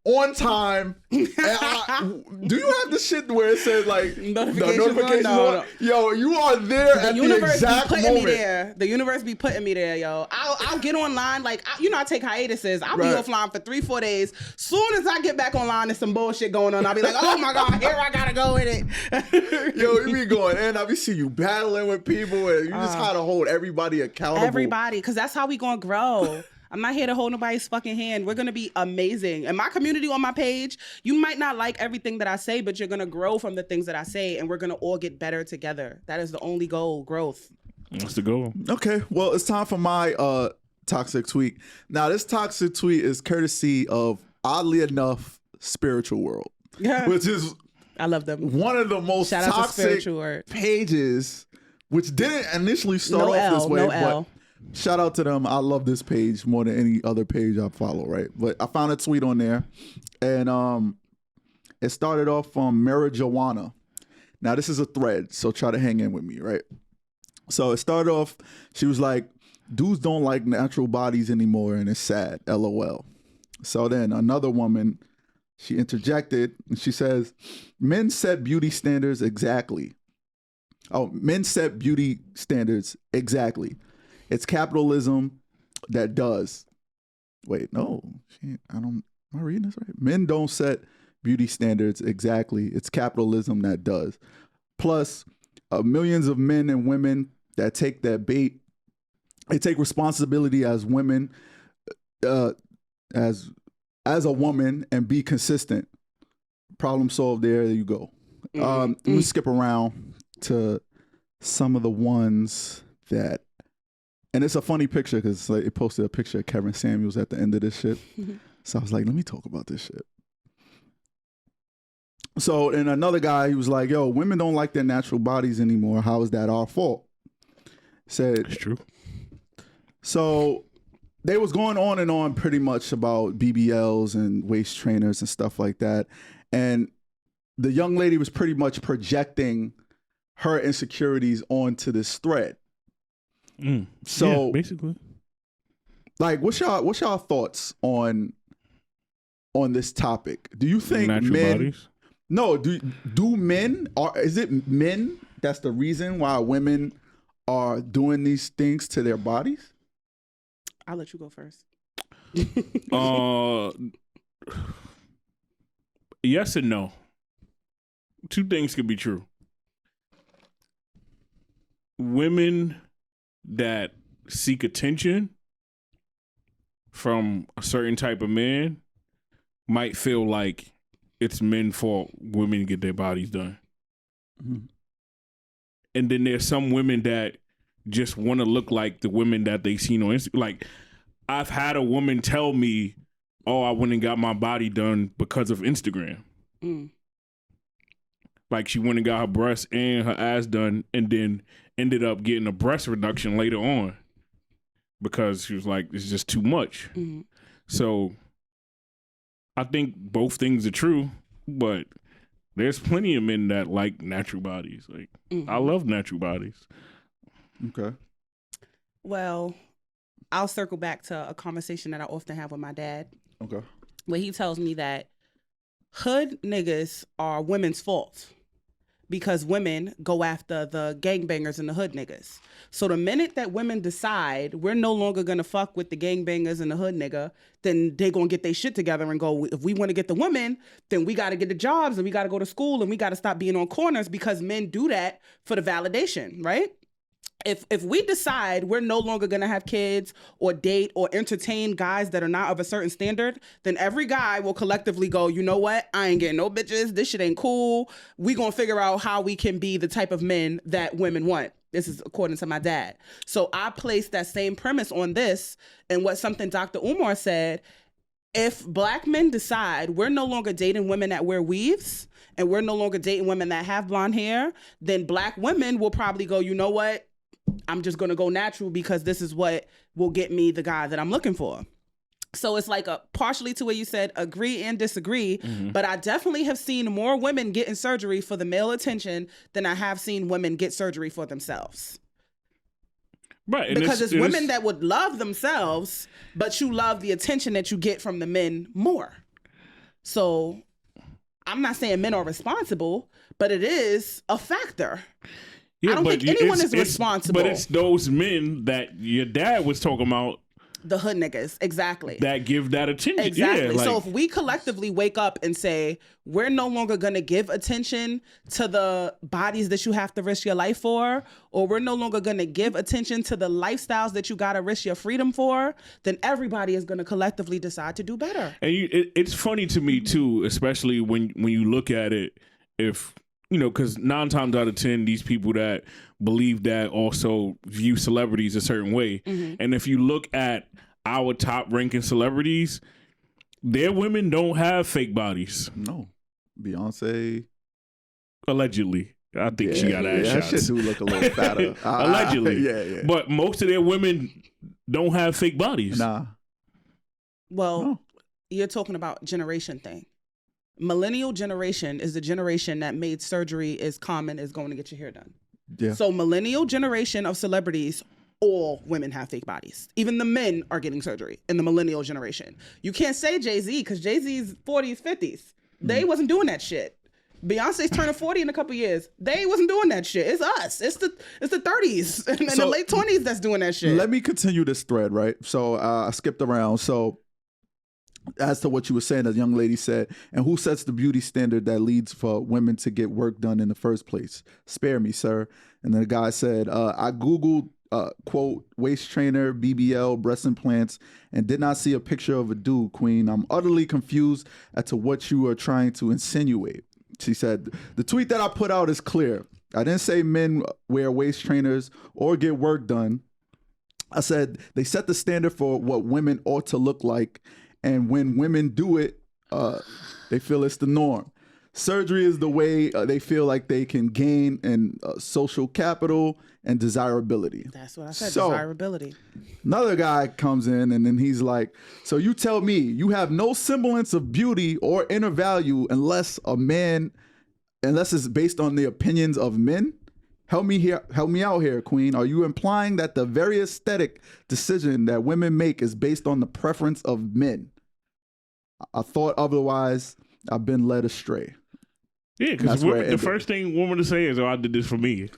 Speaker 2: on time. Do you have the shit where it says like notification? No. Yo, you are there at the exact moment.
Speaker 3: The universe be putting me there, yo. I'll get online, like, I take hiatuses. I'll be offline for 3-4 days. Soon as I get back online, there's some bullshit going on. I'll be like, oh my God, here I gotta go with it.
Speaker 2: Yo, you be going in. I be see you battling with people, and you just how to hold everybody accountable.
Speaker 3: Everybody, because that's how we gonna grow. I'm not here to hold nobody's fucking hand. We're going to be amazing. And my community on my page, you might not like everything that I say, but you're going to grow from the things that I say, and we're going to all get better together. That is the only goal, growth.
Speaker 1: That's the goal.
Speaker 2: Okay, well, it's time for my toxic tweet. Now, this toxic tweet is courtesy of, oddly enough, Spiritual World, which is
Speaker 3: I love them.
Speaker 2: One of the most toxic pages, which didn't initially start off this way, but shout out to them. I love this page more than any other page I follow, right? But I found a tweet on there, and it started off from marijuana. Now, this is a thread, so try to hang in with me, right? So it started off, she was like, dudes don't like natural bodies anymore, and it's sad, LOL. So then another woman, she interjected, and she says, men set beauty standards exactly. Oh, men set beauty standards exactly. It's capitalism that does. Wait, no. Am I reading this right? Men don't set beauty standards exactly. It's capitalism that does. Plus, millions of men and women that take that bait. They take responsibility as women, as a woman, and be consistent. Problem solved. There you go. Let me skip around to some of the ones that, and it's a funny picture because like, it posted a picture of Kevin Samuels at the end of this shit. So I was like, let me talk about this shit. So, and another guy, he was like, yo, women don't like their natural bodies anymore. How is that our fault? Said,
Speaker 1: It's true.
Speaker 2: So they was going on and on pretty much about BBLs and waist trainers and stuff like that. And the young lady was pretty much projecting her insecurities onto this thread. So
Speaker 1: yeah, basically,
Speaker 2: like, what's y'all thoughts on this topic? Do you think
Speaker 1: natural
Speaker 2: men?
Speaker 1: bodies?
Speaker 2: No, do men, or is it men that's the reason why women are doing these things to their bodies?
Speaker 3: I'll let you go first.
Speaker 1: Yes and no. Two things could be true. Women that seek attention from a certain type of man might feel like it's men's fault women get their bodies done.
Speaker 2: Mm-hmm.
Speaker 1: And then there's some women that just want to look like the women that they seen on Instagram. Like, I've had a woman tell me, oh, I went and got my body done because of Instagram. Like, she went and got her breasts and her ass done and then ended up getting a breast reduction later on because she was like, it's just too much. So I think both things are true, but there's plenty of men that like natural bodies. Like, I love natural bodies.
Speaker 2: Okay.
Speaker 3: Well, I'll circle back to a conversation that I often have with my dad.
Speaker 2: Okay.
Speaker 3: Where he tells me that hood niggas are women's fault because women go after the gangbangers and the hood niggas. So the minute that women decide we're no longer going to fuck with the gangbangers and the hood nigga, then they going to get their shit together and go, if we want to get the women, then we got to get the jobs and we got to go to school and we got to stop being on corners because men do that for the validation, right? If we decide we're no longer going to have kids or date or entertain guys that are not of a certain standard, then every guy will collectively go, you know what? I ain't getting no bitches. This shit ain't cool. We going to figure out how we can be the type of men that women want. This is according to my dad. So I placed that same premise on this and what something Dr. Umar said. If black men decide we're no longer dating women that wear weaves and we're no longer dating women that have blonde hair, then black women will probably go, you know what? I'm just going to go natural because this is what will get me the guy that I'm looking for. So it's like a partially to what you said, agree and disagree. But I definitely have seen more women getting surgery for the male attention than I have seen women get surgery for themselves.
Speaker 1: Right.
Speaker 3: Because it's women that would love themselves, but you love the attention that you get from the men more. So I'm not saying men are responsible, but it is a factor.
Speaker 1: Yeah,
Speaker 3: I don't think anyone is responsible.
Speaker 1: But it's those men that your dad was talking about.
Speaker 3: The hood niggas, exactly.
Speaker 1: That give that attention.
Speaker 3: Exactly.
Speaker 1: Yeah,
Speaker 3: So if we collectively wake up and say, we're no longer going to give attention to the bodies that you have to risk your life for, or we're no longer going to give attention to the lifestyles that you got to risk your freedom for, then everybody is going to collectively decide to do better.
Speaker 1: And it's funny to me, too, especially when you look at it, if... You know, because 9 times out of 10, these people that believe that also view celebrities a certain way. And if you look at our top ranking celebrities, their women don't have fake bodies.
Speaker 2: No. Beyonce.
Speaker 1: Allegedly. I think she got ass shots.
Speaker 2: That shit do look a little fatter.
Speaker 1: Allegedly.
Speaker 2: Yeah.
Speaker 1: But most of their women don't have fake bodies.
Speaker 2: Nah.
Speaker 3: Well, you're talking about generation thing. Millennial generation is the generation that made surgery as common as going to get your hair done.
Speaker 2: Yeah.
Speaker 3: So millennial generation of celebrities, all women have fake bodies. Even the men are getting surgery in the millennial generation. You can't say Jay-Z because Jay-Z's 40s, 50s. They wasn't doing that shit. Beyonce's turning 40 in a couple years. They wasn't doing that shit. It's us. It's the 30s and the late 20s that's doing that shit.
Speaker 2: Let me continue this thread, right? So I skipped around. So as to what you were saying, the young lady said, and who sets the beauty standard that leads for women to get work done in the first place? Spare me, sir. And then the guy said, I Googled, quote, waist trainer, BBL, breast implants, and did not see a picture of a dude, queen. I'm utterly confused as to what you are trying to insinuate. She said, the tweet that I put out is clear. I didn't say men wear waist trainers or get work done. I said they set the standard for what women ought to look like. And when women do it, they feel it's the norm. Surgery is the way they feel like they can gain in social capital and desirability.
Speaker 3: That's what I said, desirability.
Speaker 2: Another guy comes in and then he's like, so you tell me you have no semblance of beauty or inner value unless it's based on the opinions of men? Help me out here, queen. Are you implying that the very aesthetic decision that women make is based on the preference of men? I thought otherwise. I've been led astray.
Speaker 1: Yeah, because the first thing women to say is, "Oh, I did this for me."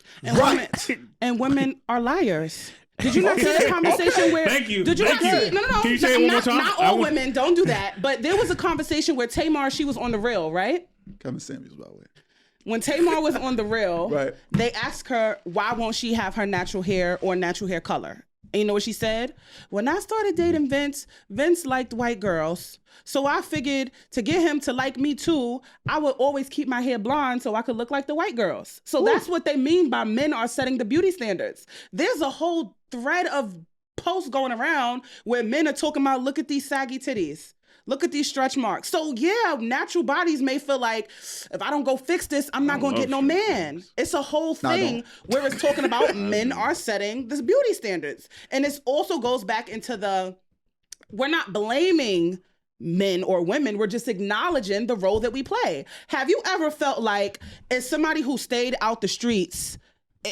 Speaker 3: And women are liars. Did you not see that conversation where?
Speaker 1: Thank you.
Speaker 3: Did you not see? No.
Speaker 1: Can you say it one more time?
Speaker 3: Not all women. Don't do that. But there was a conversation where Tamar, she was on the Real, right?
Speaker 2: Kevin Samuels, by the way.
Speaker 3: When Tamar was on the Real,
Speaker 2: right,
Speaker 3: they asked her, why won't she have her natural hair or natural hair color? And you know what she said? When I started dating Vince liked white girls. So I figured to get him to like me too, I would always keep my hair blonde so I could look like the white girls. So that's what they mean by men are setting the beauty standards. There's a whole thread of posts going around where men are talking about, look at these saggy titties. Look at these stretch marks. So yeah, natural bodies may feel like, if I don't go fix this, I'm not going to get no man. It's a whole thing where it's talking about men are setting this beauty standards. And this also goes back into we're not blaming men or women, we're just acknowledging the role that we play. Have you ever felt like, as somebody who stayed out the streets,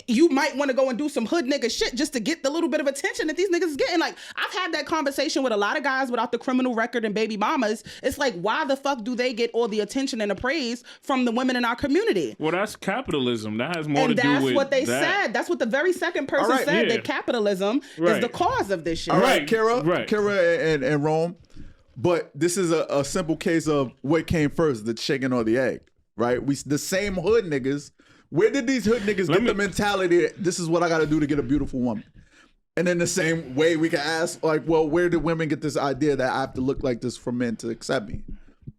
Speaker 3: you might want to go and do some hood nigga shit just to get the little bit of attention that these niggas is getting? Like, I've had that conversation with a lot of guys without the criminal record and baby mamas. It's like, why the fuck do they get all the attention and the praise from the women in our community?
Speaker 1: Well, that's capitalism. That has more to do with
Speaker 3: that's what they said. That's what the very second person said, that capitalism is the cause of this shit.
Speaker 2: All right, Kara and Rome. But this is a simple case of what came first, the chicken or the egg, right? The same hood niggas. Where did these hood niggas get the mentality that this is what I got to do to get a beautiful woman? And in the same way, we can ask, like, well, where did women get this idea that I have to look like this for men to accept me?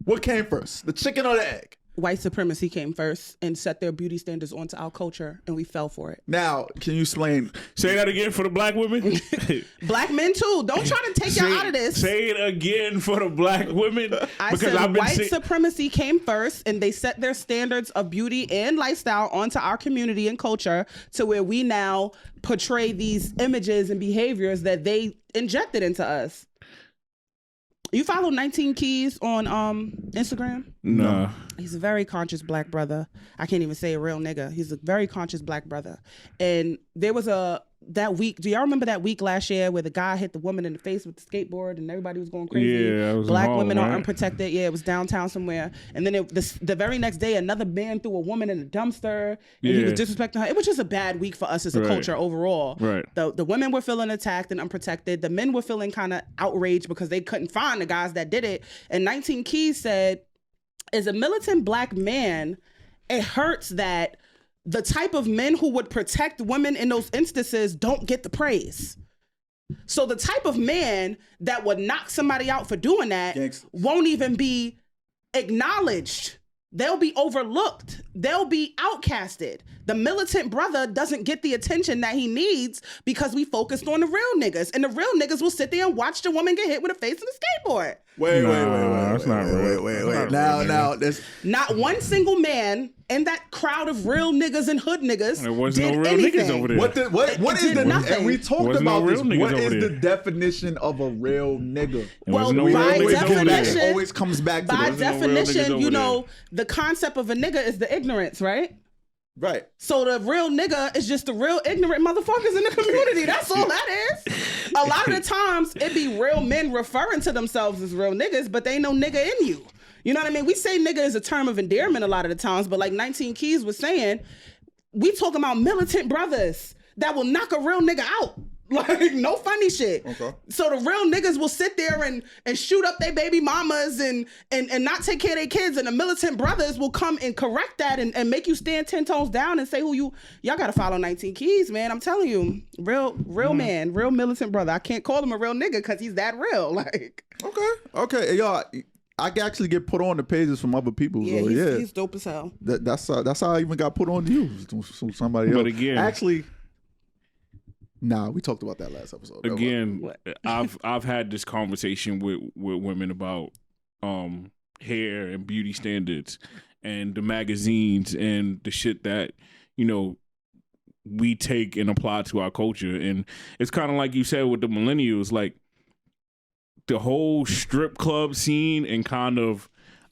Speaker 2: What came first, the chicken or the egg?
Speaker 3: White supremacy came first and set their beauty standards onto our culture, and we fell for it.
Speaker 2: Now, can you explain?
Speaker 1: Say that again for the black women.
Speaker 3: Black men too. Don't try to take y'all out of this.
Speaker 1: Say it again for the black women.
Speaker 3: I said white supremacy came first, and they set their standards of beauty and lifestyle onto our community and culture to where we now portray these images and behaviors that they injected into us. You follow 19 Keys on Instagram?
Speaker 1: No.
Speaker 3: He's a very conscious black brother. I can't even say a real nigga. He's a very conscious black brother. And there was that week, do y'all remember that week last year where the guy hit the woman in the face with the skateboard and everybody was going crazy?
Speaker 1: Yeah, it was
Speaker 3: black women are unprotected. Yeah, it was downtown somewhere. And then the very next day, another man threw a woman in a dumpster and he was disrespecting her. It was just a bad week for us as a culture overall.
Speaker 1: Right.
Speaker 3: The women were feeling attacked and unprotected. The men were feeling kind of outraged because they couldn't find the guys that did it. And 19 Keys said, as a militant black man, it hurts that the type of men who would protect women in those instances don't get the praise. So the type of man that would knock somebody out for doing that won't even be acknowledged. They'll be overlooked. They'll be outcasted. The militant brother doesn't get the attention that he needs because we focused on the real niggas. And the real niggas will sit there and watch the woman get hit with a face and a skateboard.
Speaker 2: Wait.
Speaker 1: That's not real.
Speaker 2: Now, there's
Speaker 3: not one single man in that crowd of real niggas and hood niggas.
Speaker 1: There wasn't no real niggas over there.
Speaker 2: What is the
Speaker 3: nothing.
Speaker 2: And we talked about this. What is the definition of a real nigga?
Speaker 3: Well, by definition,
Speaker 2: it always comes back to
Speaker 3: by definition, you know, the concept of a nigga is the ignorance, right?
Speaker 2: Right.
Speaker 3: So the real nigga is just the real ignorant motherfuckers in the community. That's all that is. A lot of the times it be real men referring to themselves as real niggas, but they ain't no nigga in you. You know what I mean? We say nigga is a term of endearment a lot of the times, but like 19 Keys was saying, we talking about militant brothers that will knock a real nigga out. Like, no funny shit.
Speaker 2: Okay.
Speaker 3: So the real niggas will sit there and shoot up their baby mamas and not take care of their kids, and the militant brothers will come and correct that and make you stand 10 toes down and say y'all gotta follow 19 keys, man. I'm telling you, real man, real militant brother. I can't call him a real nigga because he's that real. Like,
Speaker 2: okay, y'all. I can actually get put on the pages from other people.
Speaker 3: Yeah, he's dope as hell.
Speaker 2: That's how I even got put on to you. Somebody else.
Speaker 1: But again,
Speaker 2: actually. Nah, we talked about that last episode.
Speaker 1: Again, I've had this conversation with women about hair and beauty standards and the magazines and the shit that, you know, we take and apply to our culture. And it's kind of like you said with the millennials, like the whole strip club scene and kind of,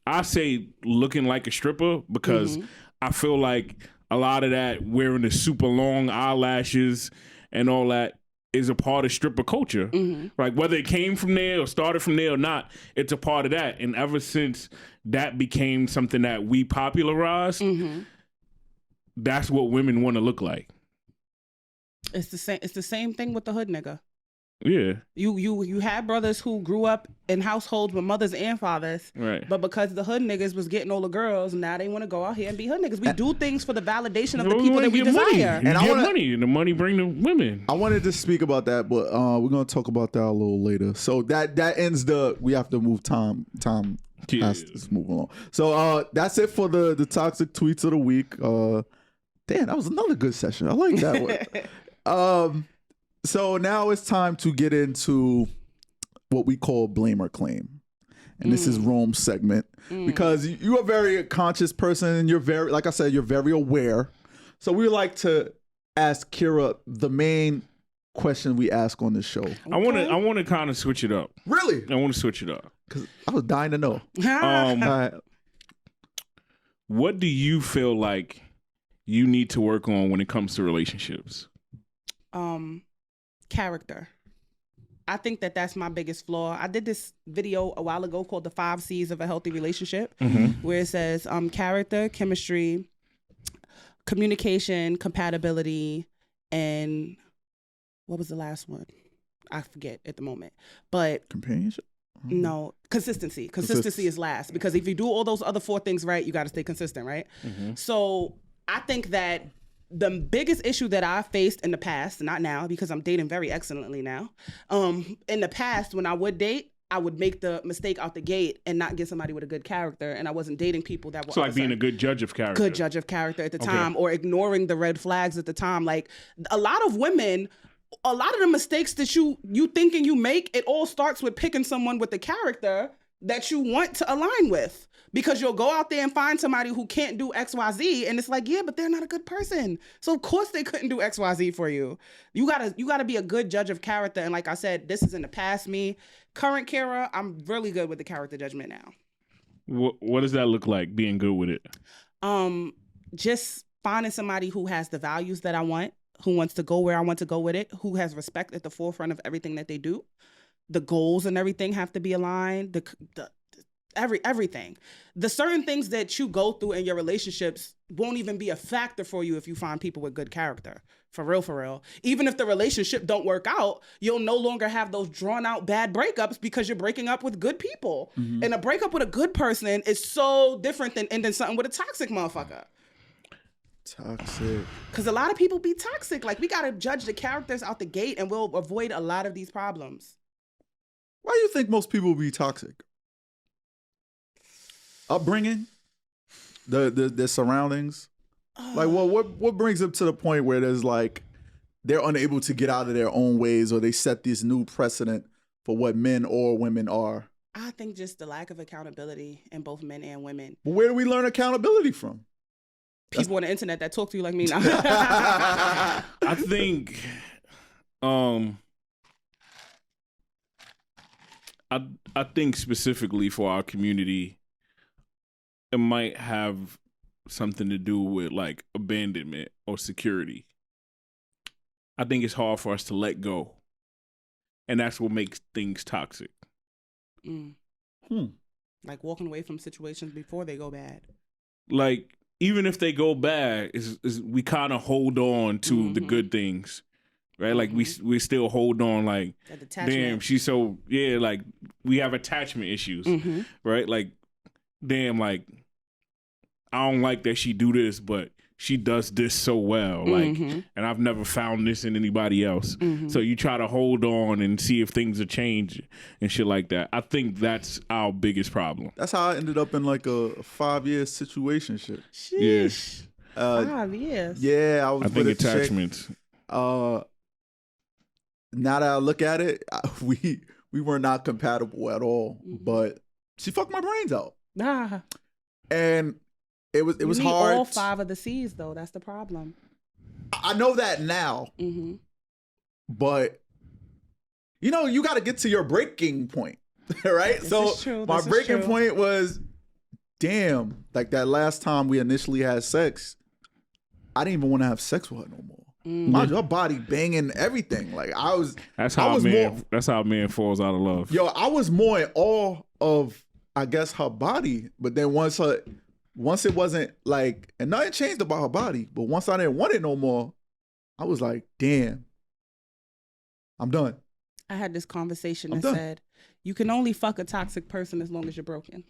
Speaker 1: I say looking like a stripper because I feel like a lot of that wearing the super long eyelashes and all that is a part of stripper culture. Like whether it came from there or started from there or not, it's a part of that. And ever since that became something that we popularized, that's what women want to look like.
Speaker 3: It's the same thing with the hood nigga.
Speaker 1: Yeah.
Speaker 3: You had brothers who grew up in households with mothers and fathers.
Speaker 1: Right.
Speaker 3: But because the hood niggas was getting all the girls, now they want to go out here and be hood niggas. We do things for the validation of the people that we desire.
Speaker 1: And I want money, and the money bring the women.
Speaker 2: I wanted to speak about that, but we're gonna talk about that a little later. So that ends we have to move time has to move along. So that's it for the toxic tweets of the week. Damn, that was another good session. I like that one. So now it's time to get into what we call blame or claim. And this is Rome's segment because you're a very conscious person and you're very, like I said, you're very aware. So we like to ask Kira the main question we ask on this show.
Speaker 1: I want to kind of switch it up.
Speaker 2: Really?
Speaker 1: I want to switch it up.
Speaker 2: Because I was dying to know.
Speaker 1: What do you feel like you need to work on when it comes to relationships?
Speaker 3: Character. I think that's my biggest flaw. I did this video a while ago called the 5 C's of a healthy relationship, where it says character, chemistry, communication, compatibility, and what was the last one? I forget at the moment. But
Speaker 2: companionship?
Speaker 3: No, consistency. Consistency is last, because if you do all those other 4 things right, you got to stay consistent, right? So I think that the biggest issue that I faced in the past, not now because I'm dating very excellently now, in the past when I would date, I would make the mistake out the gate and not get somebody with a good character, and I wasn't dating people that were...
Speaker 1: So like being a good judge of character.
Speaker 3: Good judge of character at the time, or ignoring the red flags at the time. Like a lot of women... A lot of the mistakes that you thinking you make, it all starts with picking someone with the character that you want to align with. Because you'll go out there and find somebody who can't do XYZ, and it's like, yeah, but they're not a good person. So of course they couldn't do XYZ for you. You gotta be a good judge of character. And like I said, this is in the past me. Current Kara, I'm really good with the character judgment now.
Speaker 1: What does that look like, being good with it?
Speaker 3: Just finding somebody who has the values that I want, who wants to go where I want to go with it, who has respect at the forefront of everything that they do. The goals and everything have to be aligned. Everything. The certain things that you go through in your relationships won't even be a factor for you if you find people with good character. For real. Even if the relationship don't work out, you'll no longer have those drawn out bad breakups because you're breaking up with good people. And a breakup with a good person is so different than ending something with a toxic motherfucker.
Speaker 2: Toxic.
Speaker 3: Because a lot of people be toxic. Like, we got to judge the characters out the gate and we'll avoid a lot of these problems.
Speaker 2: Why do you think most people be toxic? Upbringing? The surroundings? Like, what brings them to the point where there's like, they're unable to get out of their own ways, or they set this new precedent for what men or women are?
Speaker 3: I think just the lack of accountability in both men and women.
Speaker 2: But where do we learn accountability from?
Speaker 3: People on the internet that talk to you like me now.
Speaker 1: I think I think specifically for our community, it might have something to do with like abandonment or security. I think it's hard for us to let go. And that's what makes things toxic.
Speaker 3: Like walking away from situations before they go bad.
Speaker 1: Like, even if they go bad, we kind of hold on to the good things right? Like we still hold on, like, damn, she's so, like we have attachment issues, right? Like, damn, like I don't like that she do this, but she does this so well, like, and I've never found this in anybody else. So you try to hold on and see if things are changing and shit like that. I think that's our biggest problem.
Speaker 2: That's how I ended up in like a 5-year situationship.
Speaker 3: Sheesh. 5 years.
Speaker 2: Yeah, I think
Speaker 1: attachments.
Speaker 2: Now that I look at it, we were not compatible at all. But she fucked my brains out. And it was hard.
Speaker 3: All 5 of the C's though. That's the problem.
Speaker 2: I know that now. But you know, you got to get to your breaking point, right? My breaking point was, damn, like that last time we initially had sex, I didn't even want to have sex with her no more. Her body banging everything. Like I was.
Speaker 1: That's how a man falls out of love.
Speaker 2: Yo, I was more in awe of, I guess, her body. But then once it wasn't like, and nothing changed about her body. But once I didn't want it no more, I was like, damn, I'm done.
Speaker 3: I had this conversation that said, you can only fuck a toxic person as long as you're broken.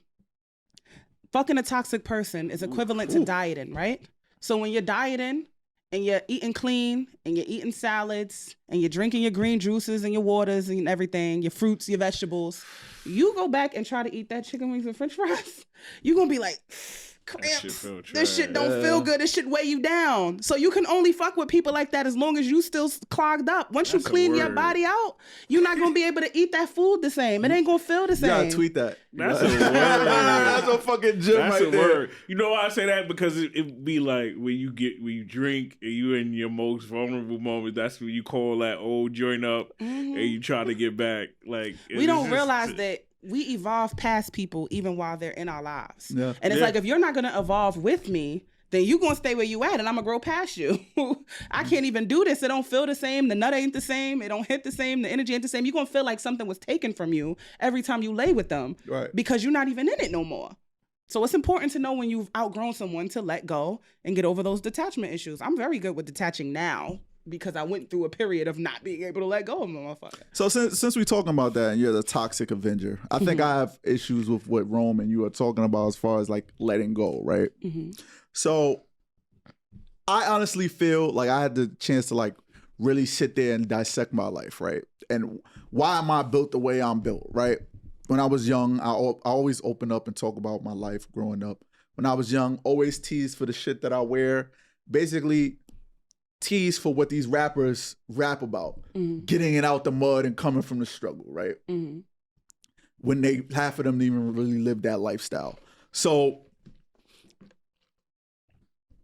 Speaker 3: Fucking a toxic person is equivalent to dieting, right? So when you're dieting and you're eating clean and you're eating salads and you're drinking your green juices and your waters and everything, your fruits, your vegetables, you go back and try to eat that chicken wings and french fries, you're going to be like, cramps. This shit don't feel good. This shit weigh you down. So you can only fuck with people like that as long as you still clogged up. Once you clean your body out, you're not going to be able to eat that food the same. It ain't going to feel the same.
Speaker 2: You gotta tweet that.
Speaker 1: That's a word.
Speaker 2: That's a fucking gem right there. Word.
Speaker 1: You know why I say that? Because it be like when you drink and you in your most vulnerable moment, that's when you call that old joint up and you try to get back. Like
Speaker 3: we don't realize that we evolve past people even while they're in our lives. Yeah. And it's like, if you're not going to evolve with me, then you're going to stay where you at and I'm going to grow past you. I can't even do this. It don't feel the same. The nut ain't the same. It don't hit the same. The energy ain't the same. You're going to feel like something was taken from you every time you lay with them, right? Because you're not even in it no more. So it's important to know when you've outgrown someone to let go and get over those detachment issues. I'm very good with detaching now, because I went through a period of not being able to let go of the motherfucker.
Speaker 2: So since we're talking about that and you're the toxic Avenger, I think I have issues with what Rome and you are talking about as far as like letting go, right? So I honestly feel like I had the chance to like really sit there and dissect my life, right? And why am I built the way I'm built, right? When I was young, I always open up and talk about my life growing up. When I was young, always teased for the shit that I wear. Basically, tease for what these rappers rap about, getting it out the mud and coming from the struggle, right? When half of them didn't even really live that lifestyle. So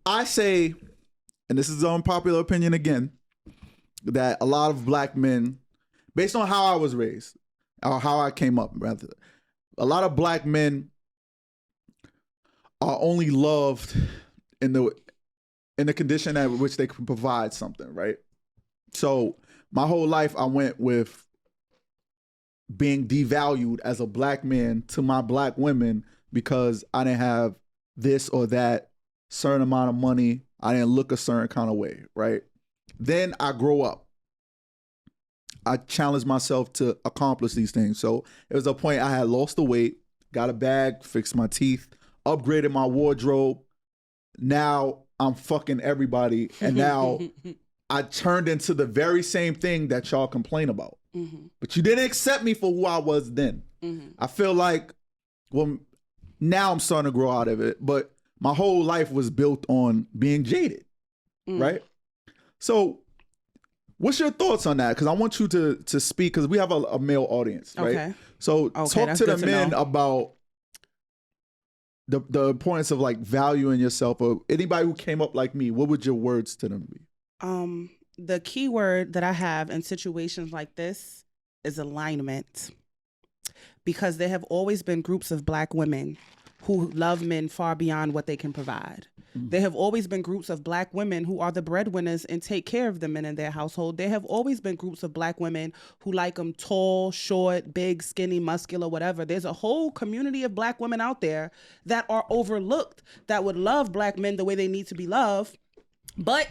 Speaker 2: I say, and this is an unpopular opinion again, that a lot of black men, based on how I was raised, or how I came up, rather, a lot of black men are only loved in the condition at which they can provide something, right? So my whole life I went with being devalued as a black man to my black women because I didn't have this or that certain amount of money. I didn't look a certain kind of way, right? Then I grow up. I challenged myself to accomplish these things. So it was a point I had lost the weight, got a bag, fixed my teeth, upgraded my wardrobe. Now I'm fucking everybody. And now I turned into the very same thing that y'all complain about. But you didn't accept me for who I was then. I feel like, well, now I'm starting to grow out of it. But my whole life was built on being jaded, right? So what's your thoughts on that? Because I want you to speak, because we have a male audience, right? Okay. So talk to the men about the importance of like valuing yourself, or anybody who came up like me. What would your words to them be?
Speaker 3: The key word that I have in situations like this is alignment, because there have always been groups of black women who love men far beyond what they can provide. There have always been groups of black women who are the breadwinners and take care of the men in their household. There have always been groups of black women who like them tall, short, big, skinny, muscular, whatever. There's a whole community of black women out there that are overlooked, that would love black men the way they need to be loved. But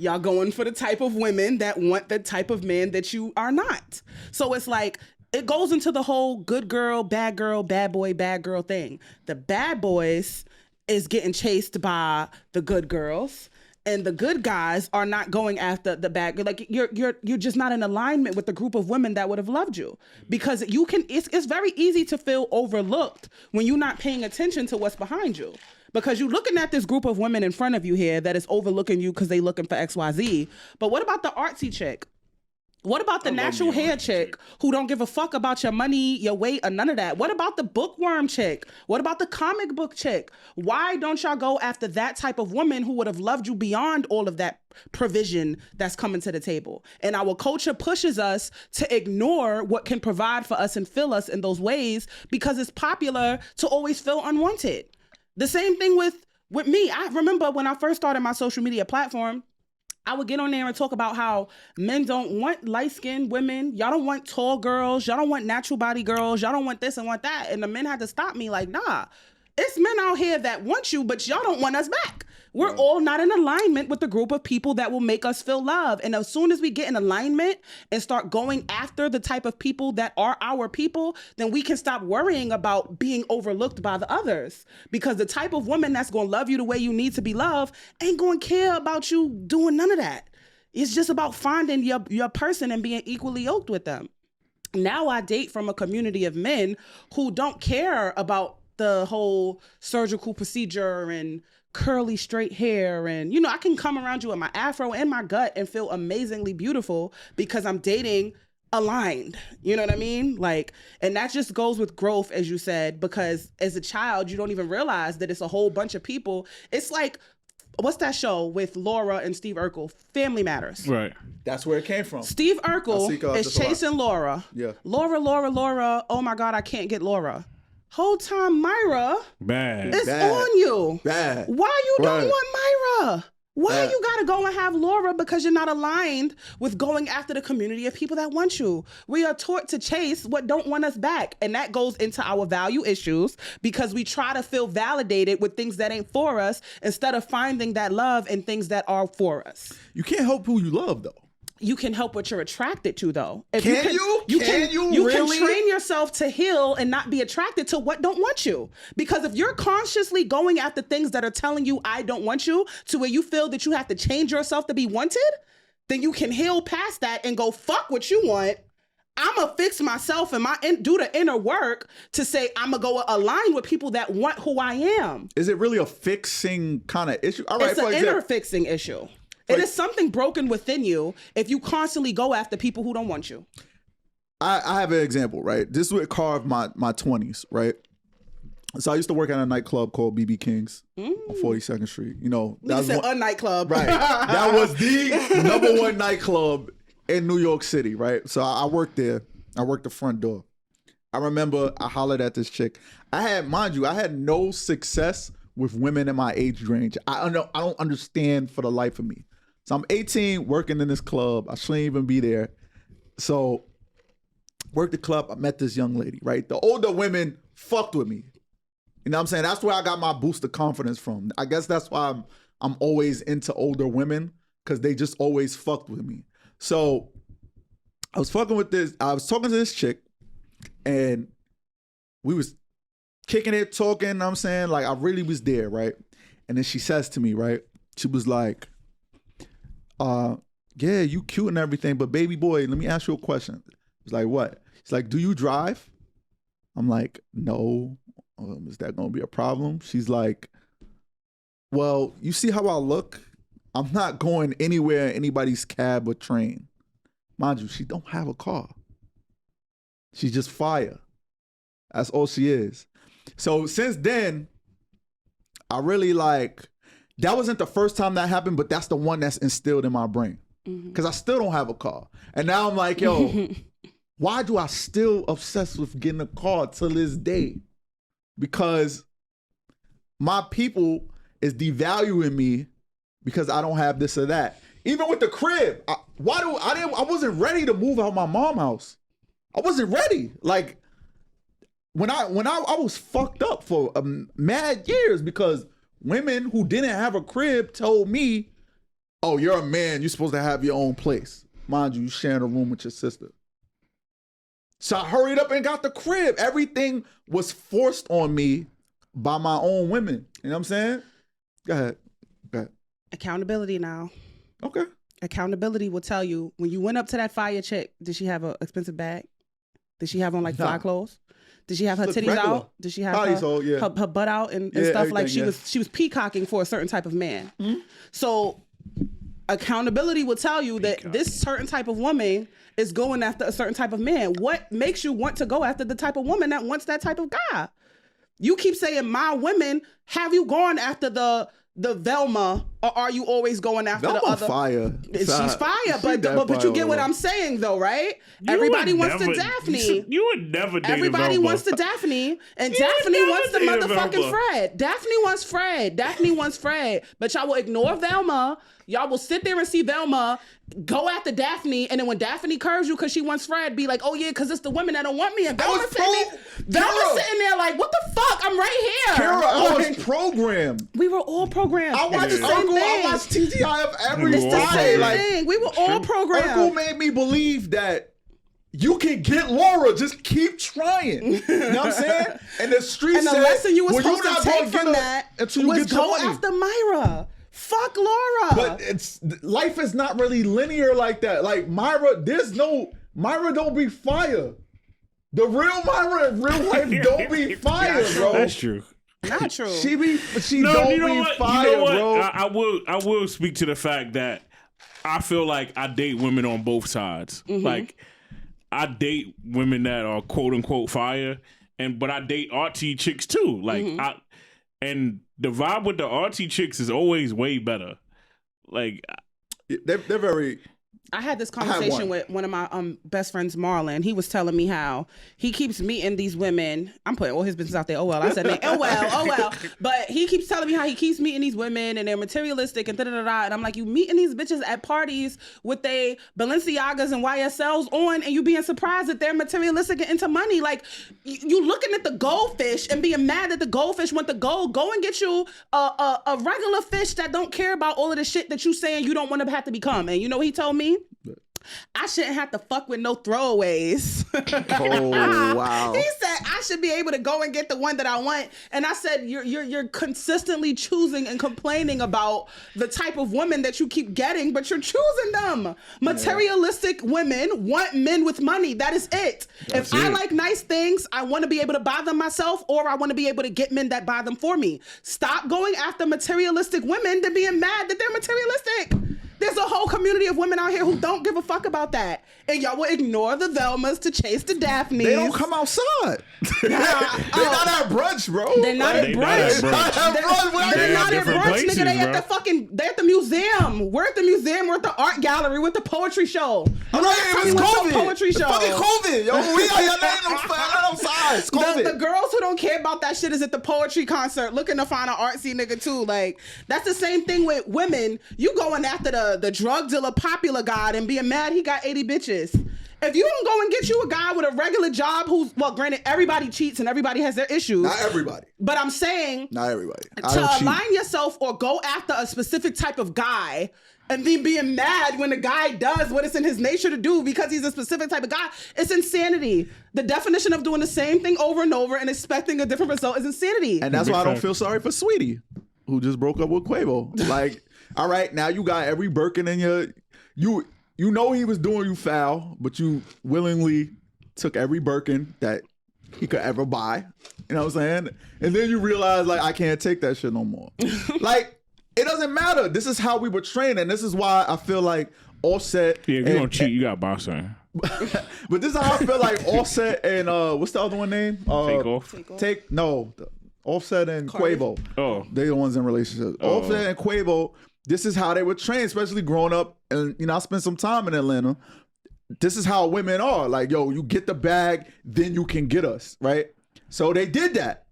Speaker 3: Y'all going for the type of women that want the type of men that you are not. So it's like, it goes into the whole good girl, bad boy, bad girl thing. The bad boys is getting chased by the good girls, and the good guys are not going after the bad. Like you're just not in alignment with the group of women that would have loved you, because you can. It's very easy to feel overlooked when you're not paying attention to what's behind you. Because you're looking at this group of women in front of you here that is overlooking you because they looking for XYZ. But what about the artsy chick? What about the natural hair chick who don't give a fuck about your money, your weight, or none of that? What about the bookworm chick? What about the comic book chick? Why don't y'all go after that type of woman who would have loved you beyond all of that provision that's coming to the table? And our culture pushes us to ignore what can provide for us and fill us in those ways because it's popular to always feel unwanted. The same thing with me. I remember when I first started my social media platform, I would get on there and talk about how men don't want light-skinned women. Y'all don't want tall girls. Y'all don't want natural body girls. Y'all don't want this and want that. And the men had to stop me like, nah, it's men out here that want you, but y'all don't want us back. We're all not in alignment with the group of people that will make us feel love. And as soon as we get in alignment and start going after the type of people that are our people, then we can stop worrying about being overlooked by the others. Because the type of woman that's going to love you the way you need to be loved ain't going to care about you doing none of that. It's just about finding your person and being equally yoked with them. Now I date from a community of men who don't care about the whole surgical procedure and curly straight hair, and I can come around you with my afro and my gut and feel amazingly beautiful because I'm dating aligned. You know what I mean? Like, and that just goes with growth, as you said, because as a child you don't even realize that it's a whole bunch of people. It's like, what's that show with Laura and Steve Urkel? Family Matters.
Speaker 1: Right.
Speaker 2: That's where it came from.
Speaker 3: Steve Urkel is chasing Laura.
Speaker 2: Yeah.
Speaker 3: Laura. Oh my God, I can't get Laura. Whole time Myra is
Speaker 2: Bad.
Speaker 3: on you.
Speaker 2: Bad.
Speaker 3: Why you don't want Myra? Why
Speaker 2: Bad.
Speaker 3: you gotta go and have Laura? Because you're not aligned with going after the community of people that want you. We are taught to chase what don't want us back. And that goes into our value issues because we try to feel validated with things that ain't for us instead of finding that love in things that are for us.
Speaker 2: You can't help who you love, though.
Speaker 3: You can help what you're attracted to, though. If
Speaker 2: You
Speaker 3: You
Speaker 2: really?
Speaker 3: can train yourself to heal and not be attracted to what don't want you. Because if you're consciously going after things that are telling you, I don't want you, to where you feel that you have to change yourself to be wanted, then you can heal past that and go, fuck what you want. I'm going to fix myself and do the inner work to say, I'm going to go align with people that want who I am.
Speaker 2: Is it really a fixing kind of issue? All right,
Speaker 3: it's an inner fixing issue. It is something broken within you if you constantly go after people who don't want you.
Speaker 2: I have an example, right? This is what carved my 20s, right? So I used to work at a nightclub called BB King's on 42nd Street.
Speaker 3: That was a nightclub.
Speaker 2: Right. That was the #1 nightclub in New York City, right? So I worked there. I worked the front door. I remember I hollered at this chick. I had no success with women in my age range. I don't understand for the life of me. So I'm 18 working in this club. I shouldn't even be there. So worked the club. I met this young lady, right? The older women fucked with me. You know what I'm saying? That's where I got my boost of confidence from. I guess that's why I'm always into older women, because they just always fucked with me. So I was talking to this chick, and we was kicking it, talking, you know what I'm saying? Like, I really was there, right? And then she says to me, right? She was like, yeah, you cute and everything, but baby boy, let me ask you a question. I was like, what? She's like, do you drive? I'm like, no. Is that gonna be a problem? She's like, well, you see how I look? I'm not going anywhere in anybody's cab or train. Mind you, she don't have a car. She's just fire. That's all she is. So since then, I really that wasn't the first time that happened, but that's the one that's instilled in my brain. Because I still don't have a car. And now I'm like, yo, why do I still obsess with getting a car till this day? Because my people is devaluing me because I don't have this or that. Even with the crib, I wasn't ready to move out my mom's house. I wasn't ready. Like, when I was fucked up for mad years because women who didn't have a crib told me oh, you're a man, you're supposed to have your own place. Mind you, you're sharing a room with your sister. So I hurried up and got the crib. Everything was forced on me by my own women. You know what I'm saying? Go ahead.
Speaker 3: Accountability now.
Speaker 2: Okay.
Speaker 3: Accountability will tell you when you went up to that fire chick, did she have an expensive bag? Did she have on like fly clothes? Did she have her titties
Speaker 2: regular.
Speaker 3: out? Did she have her butt out and stuff like she was peacocking for a certain type of man? Mm-hmm. So accountability will tell you that this certain type of woman is going after a certain type of man. What makes you want to go after the type of woman that wants that type of guy? You keep saying my women. Have you gone after the Velma, or are you always going after
Speaker 2: Velma
Speaker 3: the other?
Speaker 2: Fire.
Speaker 3: She's fire, but you get what I'm saying though, right? Everybody wants the Daphne.
Speaker 1: You would never date
Speaker 3: Everybody
Speaker 1: Velma.
Speaker 3: wants the Daphne, and Daphne wants the motherfucking Fred. Daphne wants Fred. Daphne wants Fred. But y'all will ignore Velma. Y'all will sit there and see Velma go after Daphne, and then when Daphne curves you because she wants Fred, be like, oh yeah, because it's the women that don't want me. And Velma's sitting there like, what the fuck? I'm right here.
Speaker 2: Kara, I was programmed.
Speaker 3: We were all programmed.
Speaker 2: I watched Uncle, I watched TGIF every
Speaker 3: It's the
Speaker 2: Friday.
Speaker 3: same thing. We were all programmed.
Speaker 2: Uncle made me believe that you can get Laura, just keep trying. You know what I'm saying? And the street
Speaker 3: and the
Speaker 2: said,
Speaker 3: lesson you were
Speaker 2: well,
Speaker 3: supposed to take from that was go after Myra. Fuck Laura.
Speaker 2: But life is not really linear like that. Like Myra don't be fire. The real Myra in real life don't be fire, bro.
Speaker 1: That's true.
Speaker 3: Not true.
Speaker 2: She don't be fire, bro.
Speaker 1: I will speak to the fact that I feel like I date women on both sides. Mm-hmm. Like I date women that are quote unquote fire, but I date artsy chicks too. Like and the vibe with the artsy chicks is always way better. Like
Speaker 2: they're very.
Speaker 3: I had this conversation with one of my best friends, Marlon. He was telling me how he keeps meeting these women. I'm putting all his business out there. Oh well, I said oh well. But he keeps telling me how he keeps meeting these women and they're materialistic and da-da-da-da. And I'm like, you meeting these bitches at parties with they Balenciagas and YSLs on, and you being surprised that they're materialistic and into money. Like you looking at the goldfish and being mad that the goldfish want the gold. Go and get you a regular fish that don't care about all of the shit that you saying you don't want to have to become. And you know what he told me? I shouldn't have to fuck with no throwaways.
Speaker 2: Oh wow!
Speaker 3: He said I should be able to go and get the one that I want, and I said you're consistently choosing and complaining about the type of women that you keep getting, but you're choosing them. Materialistic women want men with money. That is it. If I like nice things, I want to be able to buy them myself, or I want to be able to get men that buy them for me. Stop going after materialistic women than being mad that they're materialistic. There's a whole community of women out here who don't give a fuck about that. And y'all will ignore the Velmas to chase the Daphnes.
Speaker 2: They don't come outside. They're not at brunch, bro.
Speaker 3: They're not at brunch. They're not at brunch,
Speaker 1: places,
Speaker 3: nigga. They're at the museum. We're at the museum. We're at the art gallery with the poetry show.
Speaker 2: I'm like, it's COVID.
Speaker 3: Poetry show.
Speaker 2: Fucking COVID. Yo, we not outside. It's COVID.
Speaker 3: The girls who don't care about that shit is at the poetry concert looking to find an artsy nigga too. Like, that's the same thing with women. You going after the drug dealer popular guy and being mad he got 80 bitches. If you don't go and get you a guy with a regular job who's, well, granted, everybody cheats and everybody has their issues.
Speaker 2: Not everybody.
Speaker 3: But I'm saying,
Speaker 2: not everybody.
Speaker 3: To align yourself or go after a specific type of guy and then being mad when the guy does what it's in his nature to do because he's a specific type of guy, it's insanity. The definition of doing the same thing over and over and expecting a different result is insanity.
Speaker 2: And that's why I don't feel sorry for Sweetie, who just broke up with Quavo. Like, all right, now you got every Birkin in your... You know he was doing you foul, but you willingly took every Birkin that he could ever buy. You know what I'm saying? And then you realize, like, I can't take that shit no more. Like, it doesn't matter. This is how we were trained, and this is why I feel like Offset...
Speaker 1: Yeah, if you're going to cheat, you got to buy something.
Speaker 2: But this is how I feel like Offset and... what's the other one name? Offset and Quavo.
Speaker 1: Oh.
Speaker 2: They the ones in relationships. Offset and Quavo... This is how they were trained, especially growing up. And, I spent some time in Atlanta. This is how women are. Like, yo, you get the bag, then you can get us, right? So they did that.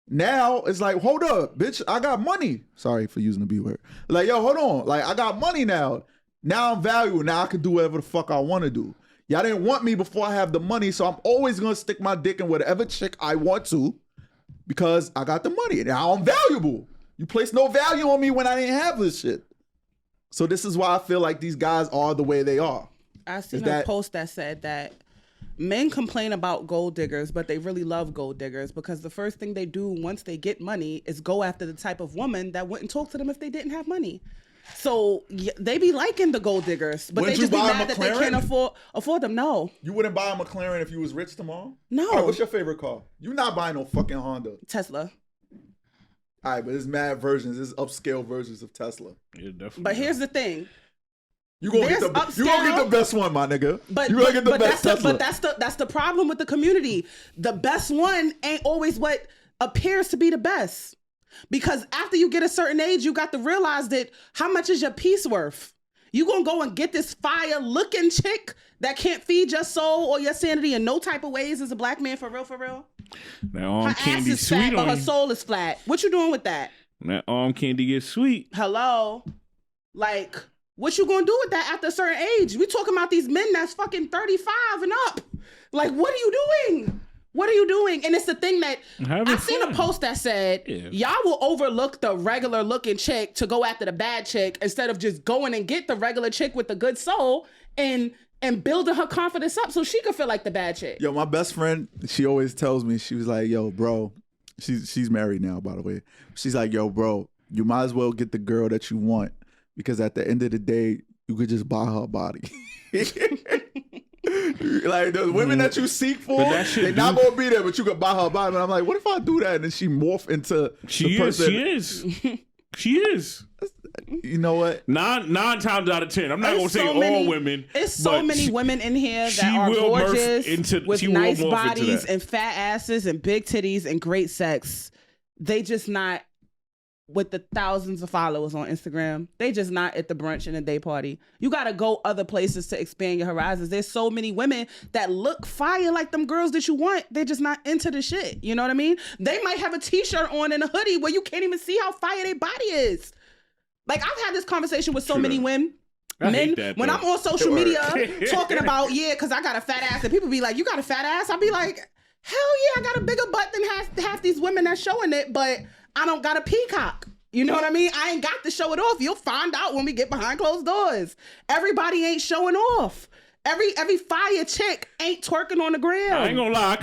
Speaker 2: Now it's like, hold up, bitch, I got money. Sorry for using the B word. Like, yo, hold on. Like, I got money now. Now I'm valuable. Now I can do whatever the fuck I want to do. Y'all didn't want me before I have the money, so I'm always going to stick my dick in whatever chick I want to because I got the money. Now I'm valuable. You placed no value on me when I didn't have this shit. So this is why I feel like these guys are the way they are.
Speaker 3: I seen a post that said that men complain about gold diggers, but they really love gold diggers because the first thing they do once they get money is go after the type of woman that wouldn't talk to them if they didn't have money. So they be liking the gold diggers, but they just be mad that they can't afford them. No.
Speaker 2: You wouldn't buy a McLaren if you was rich tomorrow?
Speaker 3: No.
Speaker 2: All right, what's your favorite car? You're not buying no fucking Honda.
Speaker 3: Tesla.
Speaker 2: All right, but there's mad versions. There's upscale versions of Tesla.
Speaker 1: Yeah, definitely.
Speaker 3: But here's the thing.
Speaker 2: You gonna get the best one, my nigga.
Speaker 3: But
Speaker 2: you gonna get the best Tesla.
Speaker 3: But that's the problem with the community. The best one ain't always what appears to be the best. Because after you get a certain age, you got to realize that how much is your piece worth? You gonna go and get this fire looking chick that can't feed your soul or your sanity in no type of ways as a black man, for real, for real?
Speaker 1: That arm
Speaker 3: her
Speaker 1: candy
Speaker 3: ass is
Speaker 1: sweet
Speaker 3: fat,
Speaker 1: on
Speaker 3: but her
Speaker 1: you.
Speaker 3: soul is flat. What you doing with that?
Speaker 1: That arm candy gets sweet.
Speaker 3: Hello? Like, what you gonna do with that after a certain age? We talking about these men that's fucking 35 and up. Like, what are you doing? What are you doing? And it's the thing that I seen a post that said, y'all will overlook the regular looking chick to go after the bad chick instead of just going and get the regular chick with the good soul and building her confidence up so she could feel like the bad chick.
Speaker 2: Yo, my best friend, she always tells me, she was like, yo, bro, she's married now, by the way. She's like, yo, bro, you might as well get the girl that you want because at the end of the day, you could just buy her body. Like the women that you seek for, they're not gonna be there, but you could buy her body. And I'm like, what if I do that? And then she morph into the person.
Speaker 1: She is.
Speaker 2: You know what?
Speaker 1: Nine times out of 10. I'm not gonna say all women.
Speaker 3: It's so many women in here that are gorgeous with nice bodies and fat asses and big titties and great sex. They just not with the thousands of followers on Instagram. They just not at the brunch and the day party. You gotta go other places to expand your horizons. There's so many women that look fire like them girls that you want. They're just not into the shit. You know what I mean? They might have a t-shirt on and a hoodie where you can't even see how fire their body is. Like, I've had this conversation with so many men. Men, when I'm on social media talking about, because I got a fat ass, and people be like, you got a fat ass? I'll be like, hell yeah, I got a bigger butt than half these women that's showing it, but I don't got a peacock. You know what I mean? I ain't got to show it off. You'll find out when we get behind closed doors. Everybody ain't showing off. Every fire chick ain't twerking on the gram.
Speaker 1: I ain't gonna lie,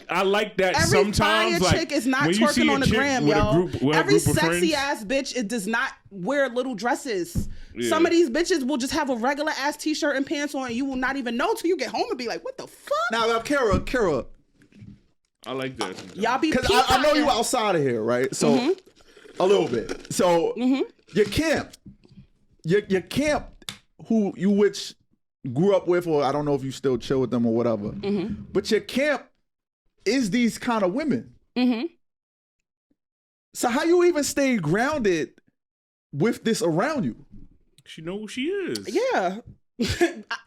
Speaker 1: I like that
Speaker 3: every
Speaker 1: sometimes.
Speaker 3: Every fire chick is not twerking on the gram, yo. Every sexy ass bitch, it does not wear little dresses. Yeah. Some of these bitches will just have a regular ass t-shirt and pants on, and you will not even know till you get home and be like, what the fuck?
Speaker 2: Now, Kara.
Speaker 1: I like that.
Speaker 3: Y'all be
Speaker 2: because I know you outside of here, right? So a little bit. So your camp, who you which grew up with, or I don't know if you still chill with them or whatever. But your camp is these kind of women. So how you even stay grounded with this around you?
Speaker 1: She know who she is.
Speaker 3: Yeah.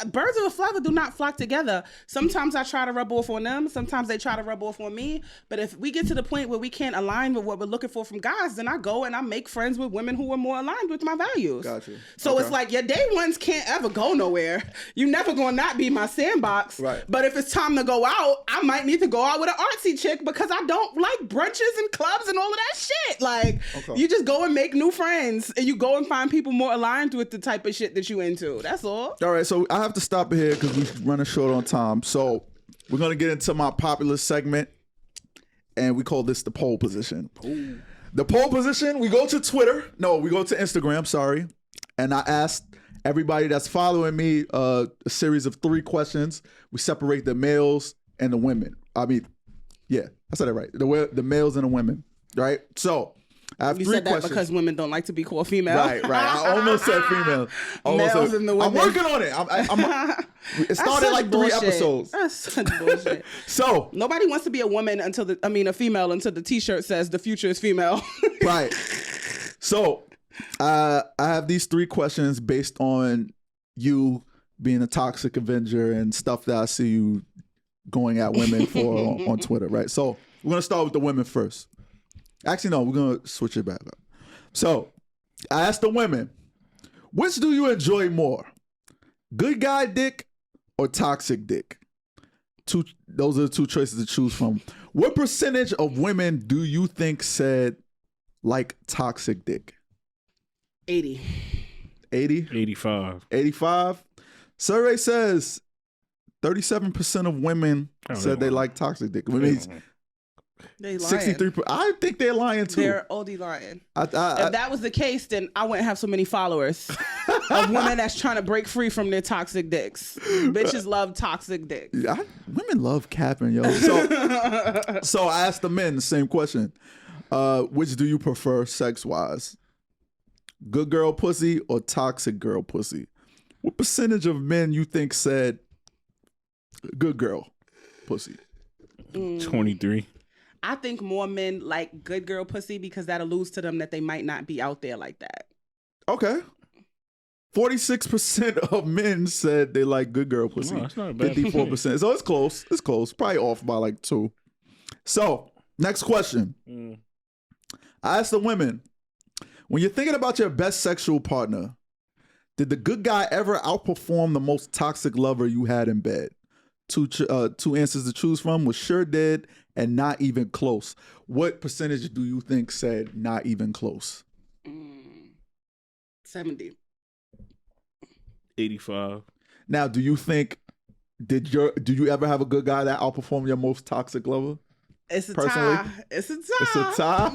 Speaker 3: Birds of a feather do not flock together. Sometimes I try to rub off on them. Sometimes they try to rub off on me. But if we get to the point where we can't align with what we're looking for from guys, then I go and I make friends with women who are more aligned with my values.
Speaker 2: Gotcha.
Speaker 3: So it's like your day ones can't ever go nowhere. You never gonna not be my sandbox.
Speaker 2: Right.
Speaker 3: But if it's time to go out, I might need to go out with an artsy chick because I don't like brunches and clubs and all of that shit. Like you just go and make new friends and you go and find people more aligned with the type of shit that you into. That's all.
Speaker 2: All right, so I have to stop it here because we're running short on time. So we're going to get into my popular segment, and we call this the pole position. Ooh. The pole position, we go to Twitter. No, we go to Instagram, sorry. And I asked everybody that's following me a series of 3 questions. We separate the males and the women. I mean, yeah, I said it right. The males and the women, right? So I have 3 questions. You said that
Speaker 3: because women don't like to be called female.
Speaker 2: Right. I almost said female.
Speaker 3: Males and the women.
Speaker 2: I'm working on it. It started like 3 episodes.
Speaker 3: That's such bullshit.
Speaker 2: So
Speaker 3: nobody wants to be a woman a female until the t-shirt says the future is female.
Speaker 2: Right. So I have these 3 questions based on you being a toxic Avenger and stuff that I see you going at women for on Twitter, right? So we're going to start with the women first. Actually, no, we're going to switch it back up. So I asked the women, which do you enjoy more? Good guy dick or toxic dick? Those are the 2 choices to choose from. What percentage of women do you think said like toxic dick?
Speaker 3: 80.
Speaker 2: 80?
Speaker 1: 85.
Speaker 2: 85. Survey says 37% of women said they like toxic dick. Which means
Speaker 3: they lying.
Speaker 2: 63%. I think they're lying too.
Speaker 3: They're OD lying. If that was the case, then I wouldn't have so many followers of women that's trying to break free from their toxic dicks. Bitches love toxic dicks.
Speaker 2: Women love capping, yo. So I asked the men the same question. Which do you prefer sex-wise? Good girl pussy or toxic girl pussy? What percentage of men you think said good girl pussy?
Speaker 1: 23.
Speaker 3: I think more men like good girl pussy because that alludes to them that they might not be out there like that.
Speaker 2: Okay. 46% of men said they like good girl pussy.
Speaker 1: No, that's not a bad
Speaker 2: 54%. So it's close. It's close. Probably off by like 2. So, next question. I asked the women, when you're thinking about your best sexual partner, did the good guy ever outperform the most toxic lover you had in bed? Two answers to choose from was sure did and not even close. What percentage do you think said not even close?
Speaker 3: 70.
Speaker 1: 85.
Speaker 2: Now, do you think did you ever have a good guy that outperformed your most toxic lover?
Speaker 3: It's a
Speaker 2: Personally?
Speaker 3: tie. It's a tie.
Speaker 2: It's a tie.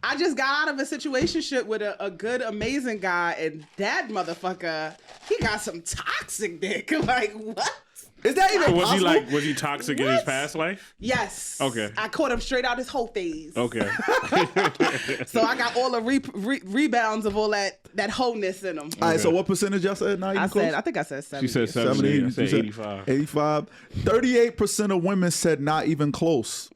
Speaker 3: I just got out of a situationship with a good, amazing guy, and that motherfucker, he got some toxic dick. Like, what?
Speaker 2: Is that even possible?
Speaker 1: Was he toxic in his past life?
Speaker 3: Yes.
Speaker 1: Okay.
Speaker 3: I caught him straight out his whole phase.
Speaker 1: Okay.
Speaker 3: So I got all the rebounds of all that wholeness in him.
Speaker 2: All right, so what percentage y'all said now?
Speaker 3: I think I said 70.
Speaker 1: She said 70. I said 85.
Speaker 2: 85. 38% of women said not even close.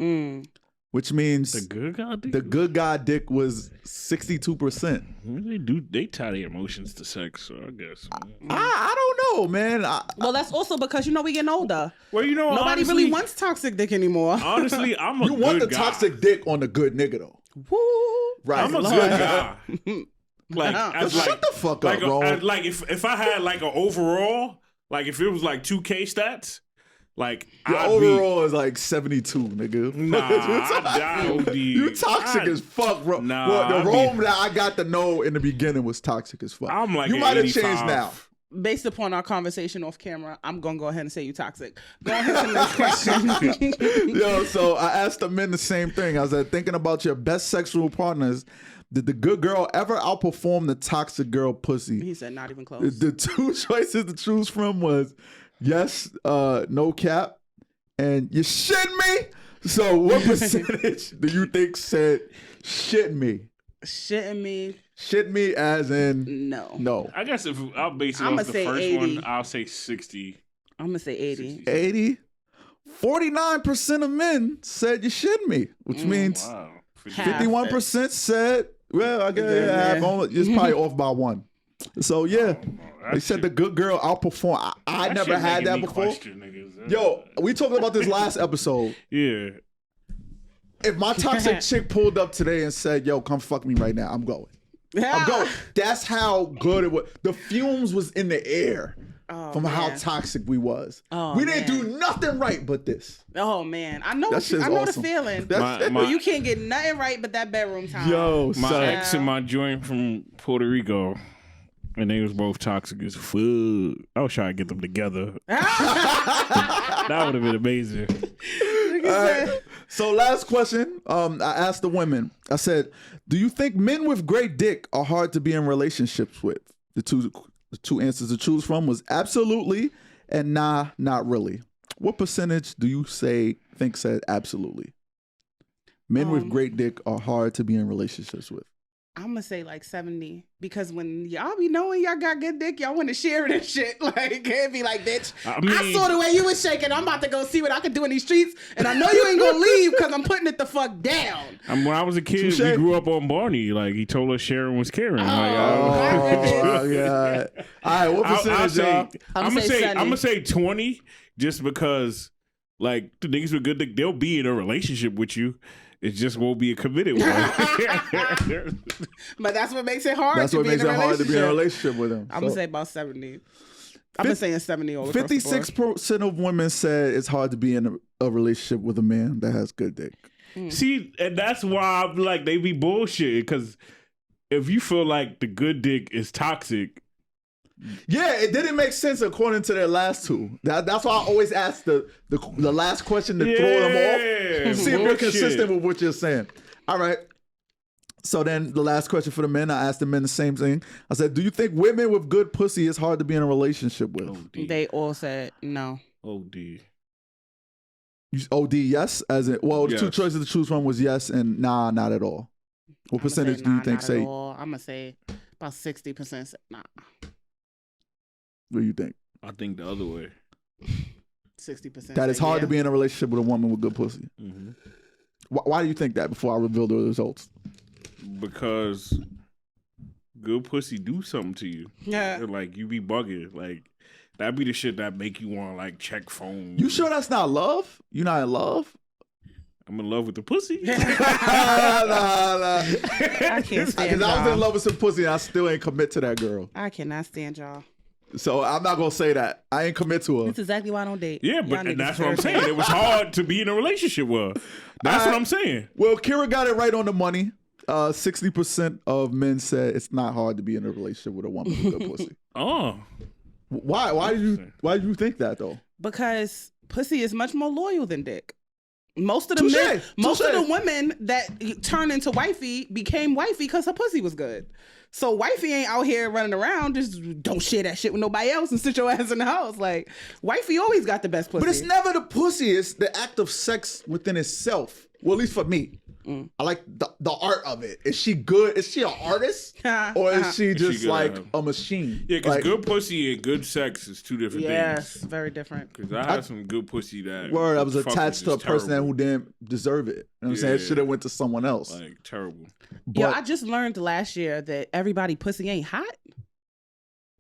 Speaker 2: Which means
Speaker 1: The good guy dick?
Speaker 2: the good guy dick was 62%.
Speaker 1: They tie their emotions to sex, so I guess.
Speaker 2: I don't know, man.
Speaker 3: Well, that's also because, we getting older.
Speaker 1: Well,
Speaker 3: Nobody
Speaker 1: honestly,
Speaker 3: really wants toxic dick anymore.
Speaker 1: Honestly, I'm a
Speaker 2: you
Speaker 1: good
Speaker 2: want the
Speaker 1: guy.
Speaker 2: toxic dick on the good nigga though.
Speaker 3: Woo.
Speaker 2: Right.
Speaker 1: I'm a good guy. Like,
Speaker 2: Shut the fuck up, bro.
Speaker 1: If I had like an overall, like if it was like 2K stats, like
Speaker 2: Your overall is like 72, nigga. You toxic as fuck, bro.
Speaker 1: Nah,
Speaker 2: Well, the Rome that I got to know in the beginning was toxic as fuck.
Speaker 1: I'm like
Speaker 2: you might have changed now.
Speaker 3: Based upon our conversation off camera, I'm gonna go ahead and say you toxic. Go ahead to the next question.
Speaker 2: Yo, so I asked the men the same thing. I said, thinking about your best sexual partners, did the good girl ever outperform the toxic girl pussy?
Speaker 3: He said not even close.
Speaker 2: The 2 choices to choose from was yes, no cap, and you shitting me? So what percentage do you think said shit me?
Speaker 3: Shitting me.
Speaker 2: Shit me as in no.
Speaker 1: I guess if I'll base it
Speaker 3: I'ma
Speaker 1: off the
Speaker 3: say
Speaker 1: first
Speaker 3: 80.
Speaker 1: one, I'll say 60.
Speaker 3: I'm gonna say 80.
Speaker 2: 80. 49% of men said you shitting me, which means
Speaker 1: Wow.
Speaker 2: 51% said, well, I guess it's probably off by 1. So yeah, they said the good girl outperformed. I never had that before. Yo, we talked about this last episode.
Speaker 1: Yeah.
Speaker 2: If my toxic chick pulled up today and said, yo, come fuck me right now, I'm going. I'm going. That's how good it was. The fumes was in the air from how toxic we was. We didn't do nothing right but this.
Speaker 3: Oh man, I know.
Speaker 2: That
Speaker 3: I know
Speaker 2: awesome.
Speaker 3: the feeling. You can't get nothing right but that bedroom time.
Speaker 2: Yo,
Speaker 1: my ex and my joint from Puerto Rico, and they was both toxic as fuck. I was trying to get them together. That would have been amazing.
Speaker 2: All right. So last question. I asked the women. I said, do you think men with great dick are hard to be in relationships with? The two answers to choose from was absolutely and nah, not really. What percentage do you think said absolutely? Men with great dick are hard to be in relationships with.
Speaker 3: I'm gonna say like 70 because when y'all be knowing y'all got good dick, y'all want to share it and shit. Like it can't be like, bitch, I saw the way you was shaking. I'm about to go see what I can do in these streets, and I know you ain't gonna leave because I'm putting it the fuck down.
Speaker 1: When I was a kid, we grew up on Barney. Like he told us Sharon was caring.
Speaker 2: Oh my god! All right, what percentage, y'all?
Speaker 1: I'm gonna say 20, just because like the niggas with good dick, they'll be in a relationship with you. It just won't be a committed one.
Speaker 3: But that's what makes it hard.
Speaker 2: That's what makes it hard to be in a relationship with him.
Speaker 3: I'm gonna say about 70. I've been saying 70 all across
Speaker 2: 56% of women said it's hard to be in a relationship with a man that has good dick.
Speaker 1: See, and that's why I'm like they be bullshit because if you feel like the good dick is toxic.
Speaker 2: Yeah, it didn't make sense according to their last two. That's why I always ask the last question to throw them off. See if you're consistent with what you're saying. All right. So then the last question for the men, I asked the men the same thing. I said, do you think women with good pussy is hard to be in a relationship with?
Speaker 1: OD.
Speaker 3: They all said no.
Speaker 1: OD.
Speaker 2: OD, yes? As in, well, the two choices to choose from was yes and nah, not at all. What percentage do you think say?
Speaker 3: I'm going to say about 60% nah.
Speaker 2: What do you think?
Speaker 1: I think the other way.
Speaker 3: 60%.
Speaker 2: That it's hard to be in a relationship with a woman with good pussy.
Speaker 1: Mm-hmm.
Speaker 2: Why do you think that before I reveal the results?
Speaker 1: Because good pussy do something to you.
Speaker 3: Yeah.
Speaker 1: Like, you be bugging. Like, that be the shit that make you want to, like, check phone.
Speaker 2: You sure that's not love? You not in love?
Speaker 1: I'm in love with the pussy.
Speaker 2: Nah.
Speaker 3: I can't stand
Speaker 2: Because I was in love with some pussy and I still ain't commit to that girl.
Speaker 3: I cannot stand y'all.
Speaker 2: So I'm not going to say that. I ain't commit to her.
Speaker 3: That's exactly why I don't date.
Speaker 1: Yeah, but that's what I'm saying. It was hard to be in a relationship with her. That's what I'm saying.
Speaker 2: Well, Kira got it right on the money. 60% of men said it's not hard to be in a relationship with a woman with good pussy.
Speaker 1: Oh.
Speaker 2: Why did you think that though?
Speaker 3: Because pussy is much more loyal than dick. Most of the
Speaker 2: Touché,
Speaker 3: men, most
Speaker 2: touché.
Speaker 3: of the women that turned into wifey became wifey because her pussy was good. So wifey ain't out here running around, just don't share that shit with nobody else and sit your ass in the house. Like, wifey always got the best pussy.
Speaker 2: But it's never the pussy, it's the act of sex within itself. Well, at least for me. I like the art of it. Is she good? Is she an artist? Or is she just like a machine?
Speaker 1: Yeah, because
Speaker 2: like,
Speaker 1: good pussy and good sex is two different things.
Speaker 3: Yes, very different.
Speaker 1: Because I had some good pussy that...
Speaker 2: Word, I was attached to a person
Speaker 1: terrible.
Speaker 2: who didn't deserve it. You know what I'm saying? It should have went to someone else.
Speaker 1: Like, terrible.
Speaker 2: But
Speaker 3: Yo, I just learned last year that everybody pussy ain't hot.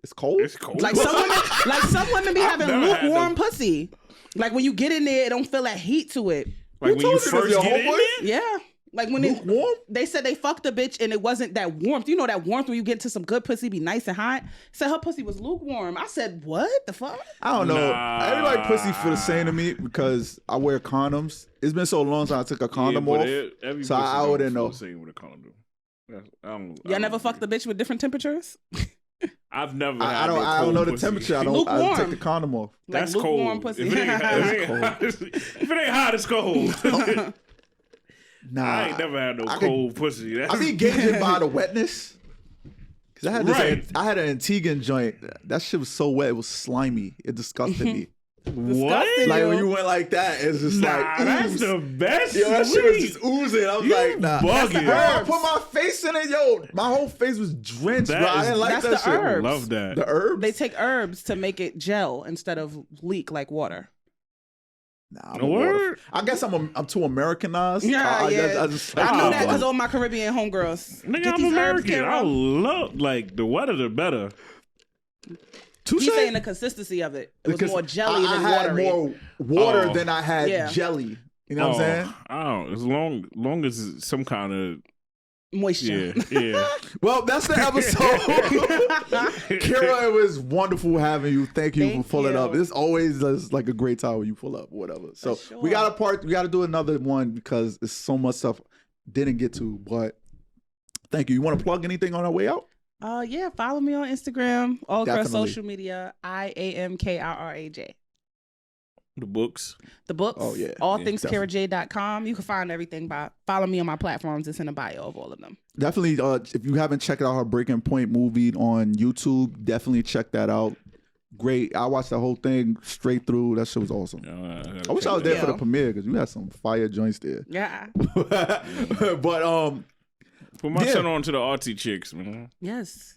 Speaker 2: it's cold?
Speaker 1: It's cold.
Speaker 3: Like some women be having
Speaker 1: never had
Speaker 3: lukewarm pussy. Like when you get in there, it don't feel that heat to it.
Speaker 1: Like when you
Speaker 2: told you
Speaker 1: first
Speaker 2: this,
Speaker 1: get
Speaker 2: your
Speaker 1: in
Speaker 2: homeboy?
Speaker 1: there?
Speaker 3: Yeah. Like when
Speaker 2: Lukewarm?
Speaker 3: they said they fucked a bitch and it wasn't that warmth. You know that warmth when you get into some good pussy be nice and hot? Said her pussy was lukewarm. I said, what the fuck?
Speaker 2: I don't know.
Speaker 1: Nah.
Speaker 2: Everybody pussy feel the same to me because I wear condoms. It's been so long since I took a condom off.
Speaker 1: Every
Speaker 2: so
Speaker 1: pussy
Speaker 2: I
Speaker 1: don't
Speaker 2: wouldn't
Speaker 1: feel
Speaker 2: know.
Speaker 1: the same with a condom.
Speaker 3: Y'all never fucked a bitch with different temperatures?
Speaker 1: I've never
Speaker 2: I
Speaker 1: had
Speaker 2: don't know the
Speaker 1: pussy.
Speaker 2: temperature. I don't
Speaker 3: Lukewarm.
Speaker 2: take the condom off.
Speaker 1: That's
Speaker 3: like lukewarm
Speaker 1: cold.
Speaker 3: pussy.
Speaker 1: If it ain't hot, it's cold.
Speaker 2: Nah.
Speaker 1: I ain't never had no cold pussy.
Speaker 2: I be gauging by the wetness. Cause I had this,
Speaker 1: Right.
Speaker 2: I had an Antiguan joint. That shit was so wet, it was slimy. It disgusted me.
Speaker 1: What?
Speaker 2: Like when you went like that, it's just
Speaker 1: Nah, that's the best.
Speaker 2: Yo, that shit was
Speaker 1: sweet.
Speaker 2: just oozing. I was
Speaker 1: You
Speaker 2: like, nah.
Speaker 1: bugging.
Speaker 2: Bro, I put my face in it, yo. My whole face was drenched,
Speaker 1: That
Speaker 2: bro. I
Speaker 1: is-
Speaker 2: didn't like
Speaker 3: That's
Speaker 2: that
Speaker 3: the
Speaker 2: shit.
Speaker 3: herb.
Speaker 1: Love that.
Speaker 2: The herbs?
Speaker 3: They take herbs to make it gel instead of leak like water.
Speaker 2: Nah, I'm
Speaker 1: No
Speaker 2: a water-
Speaker 1: word?
Speaker 2: I guess I'm too Americanized.
Speaker 3: Yeah,
Speaker 2: I just
Speaker 3: I know that because
Speaker 2: like,
Speaker 3: all my Caribbean homegirls.
Speaker 1: Nigga,
Speaker 3: Get
Speaker 1: I'm
Speaker 3: these herbs,
Speaker 1: American. I
Speaker 3: Carol.
Speaker 1: love, like, the wetter the better.
Speaker 2: touche.
Speaker 3: He's saying the consistency of it. It was
Speaker 2: Because
Speaker 3: more jelly
Speaker 2: I
Speaker 3: than
Speaker 2: had
Speaker 3: watery.
Speaker 2: more water
Speaker 1: Oh.
Speaker 2: than I had
Speaker 3: Yeah.
Speaker 2: jelly. You know what I'm saying?
Speaker 1: I don't. As long as it's some kind of
Speaker 3: Moisture.
Speaker 1: yeah.
Speaker 2: Well, that's the episode. Kira, it was wonderful having you. Thank you
Speaker 3: Thank
Speaker 2: for pulling
Speaker 3: you.
Speaker 2: up. It's always just like a great time when you pull up, whatever. So
Speaker 3: sure.
Speaker 2: we got to do another one because it's so much stuff didn't get to. But thank you. You want to plug anything on our way out?
Speaker 3: Yeah, follow me on Instagram, all across
Speaker 2: Definitely.
Speaker 3: social media. IAMKRRAJ.
Speaker 1: The books.
Speaker 3: The books.
Speaker 2: Oh, yeah.
Speaker 3: allthingskiraj.com. You can find everything by follow me on my platforms. It's in the bio of all of them.
Speaker 2: Definitely. If you haven't checked out her Breaking Point movie on YouTube, definitely check that out. Great. I watched the whole thing straight through. That shit was awesome. I wish I was there for the premiere because you had some fire joints there.
Speaker 3: Yeah.
Speaker 2: But
Speaker 1: Put my
Speaker 2: Yeah.
Speaker 1: son on to the artsy chicks, man.
Speaker 3: Yes.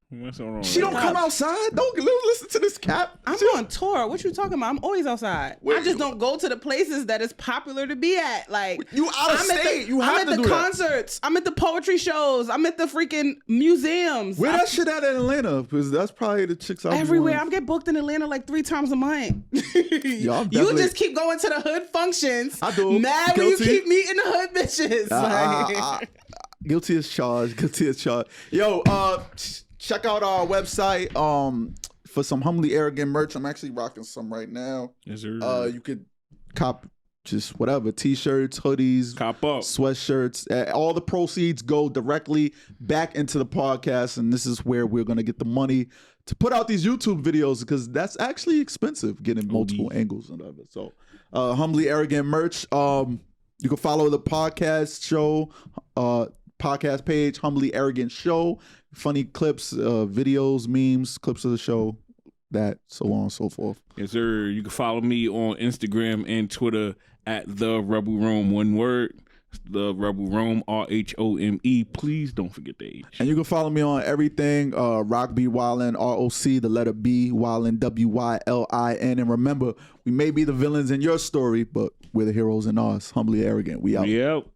Speaker 1: Put my son on.
Speaker 2: she don't come outside. Don't listen to this cap.
Speaker 3: I'm on tour. What you talking about? I'm always outside.
Speaker 2: Wait,
Speaker 3: I just don't go to the places that it's popular to be at. Like
Speaker 2: You out of state. You have
Speaker 3: I'm
Speaker 2: to
Speaker 3: at
Speaker 2: do
Speaker 3: the
Speaker 2: that.
Speaker 3: concerts. I'm at the poetry shows. I'm at the freaking museums.
Speaker 2: Where that shit at in Atlanta? Because that's probably the chicks I
Speaker 3: Everywhere. I'm get booked in Atlanta like 3 times a month.
Speaker 2: I'm
Speaker 3: You
Speaker 2: definitely-
Speaker 3: just keep going to the hood functions.
Speaker 2: I do.
Speaker 3: Mad when you
Speaker 2: Guilty.
Speaker 3: keep meeting the hood bitches. Like-
Speaker 2: Guilty as charged. Guilty as charged. Yo, check out our website for some Humbly Arrogant merch. I'm actually rocking some right now.
Speaker 1: Is there?
Speaker 2: You could cop just whatever, t-shirts, hoodies,
Speaker 1: Cop up.
Speaker 2: sweatshirts. All the proceeds go directly back into the podcast, and this is where we're going to get the money to put out these YouTube videos, because that's actually expensive, getting multiple angles and whatever. So Humbly Arrogant merch. You can follow the podcast show, podcast page, Humbly Arrogant Show. Funny clips, videos, memes, clips of the show, that, so on and so forth.
Speaker 1: Yes, sir. You can follow me on Instagram and Twitter at The Rebel Rome, one word. The Rebel Rome, RHOME. Please don't forget the H.
Speaker 2: And you can follow me on everything, Rock B Wildin, ROC, the letter B, Wildin, WYLIN. And remember, we may be the villains in your story, but we're the heroes in ours. Humbly Arrogant. We out.
Speaker 1: Yep.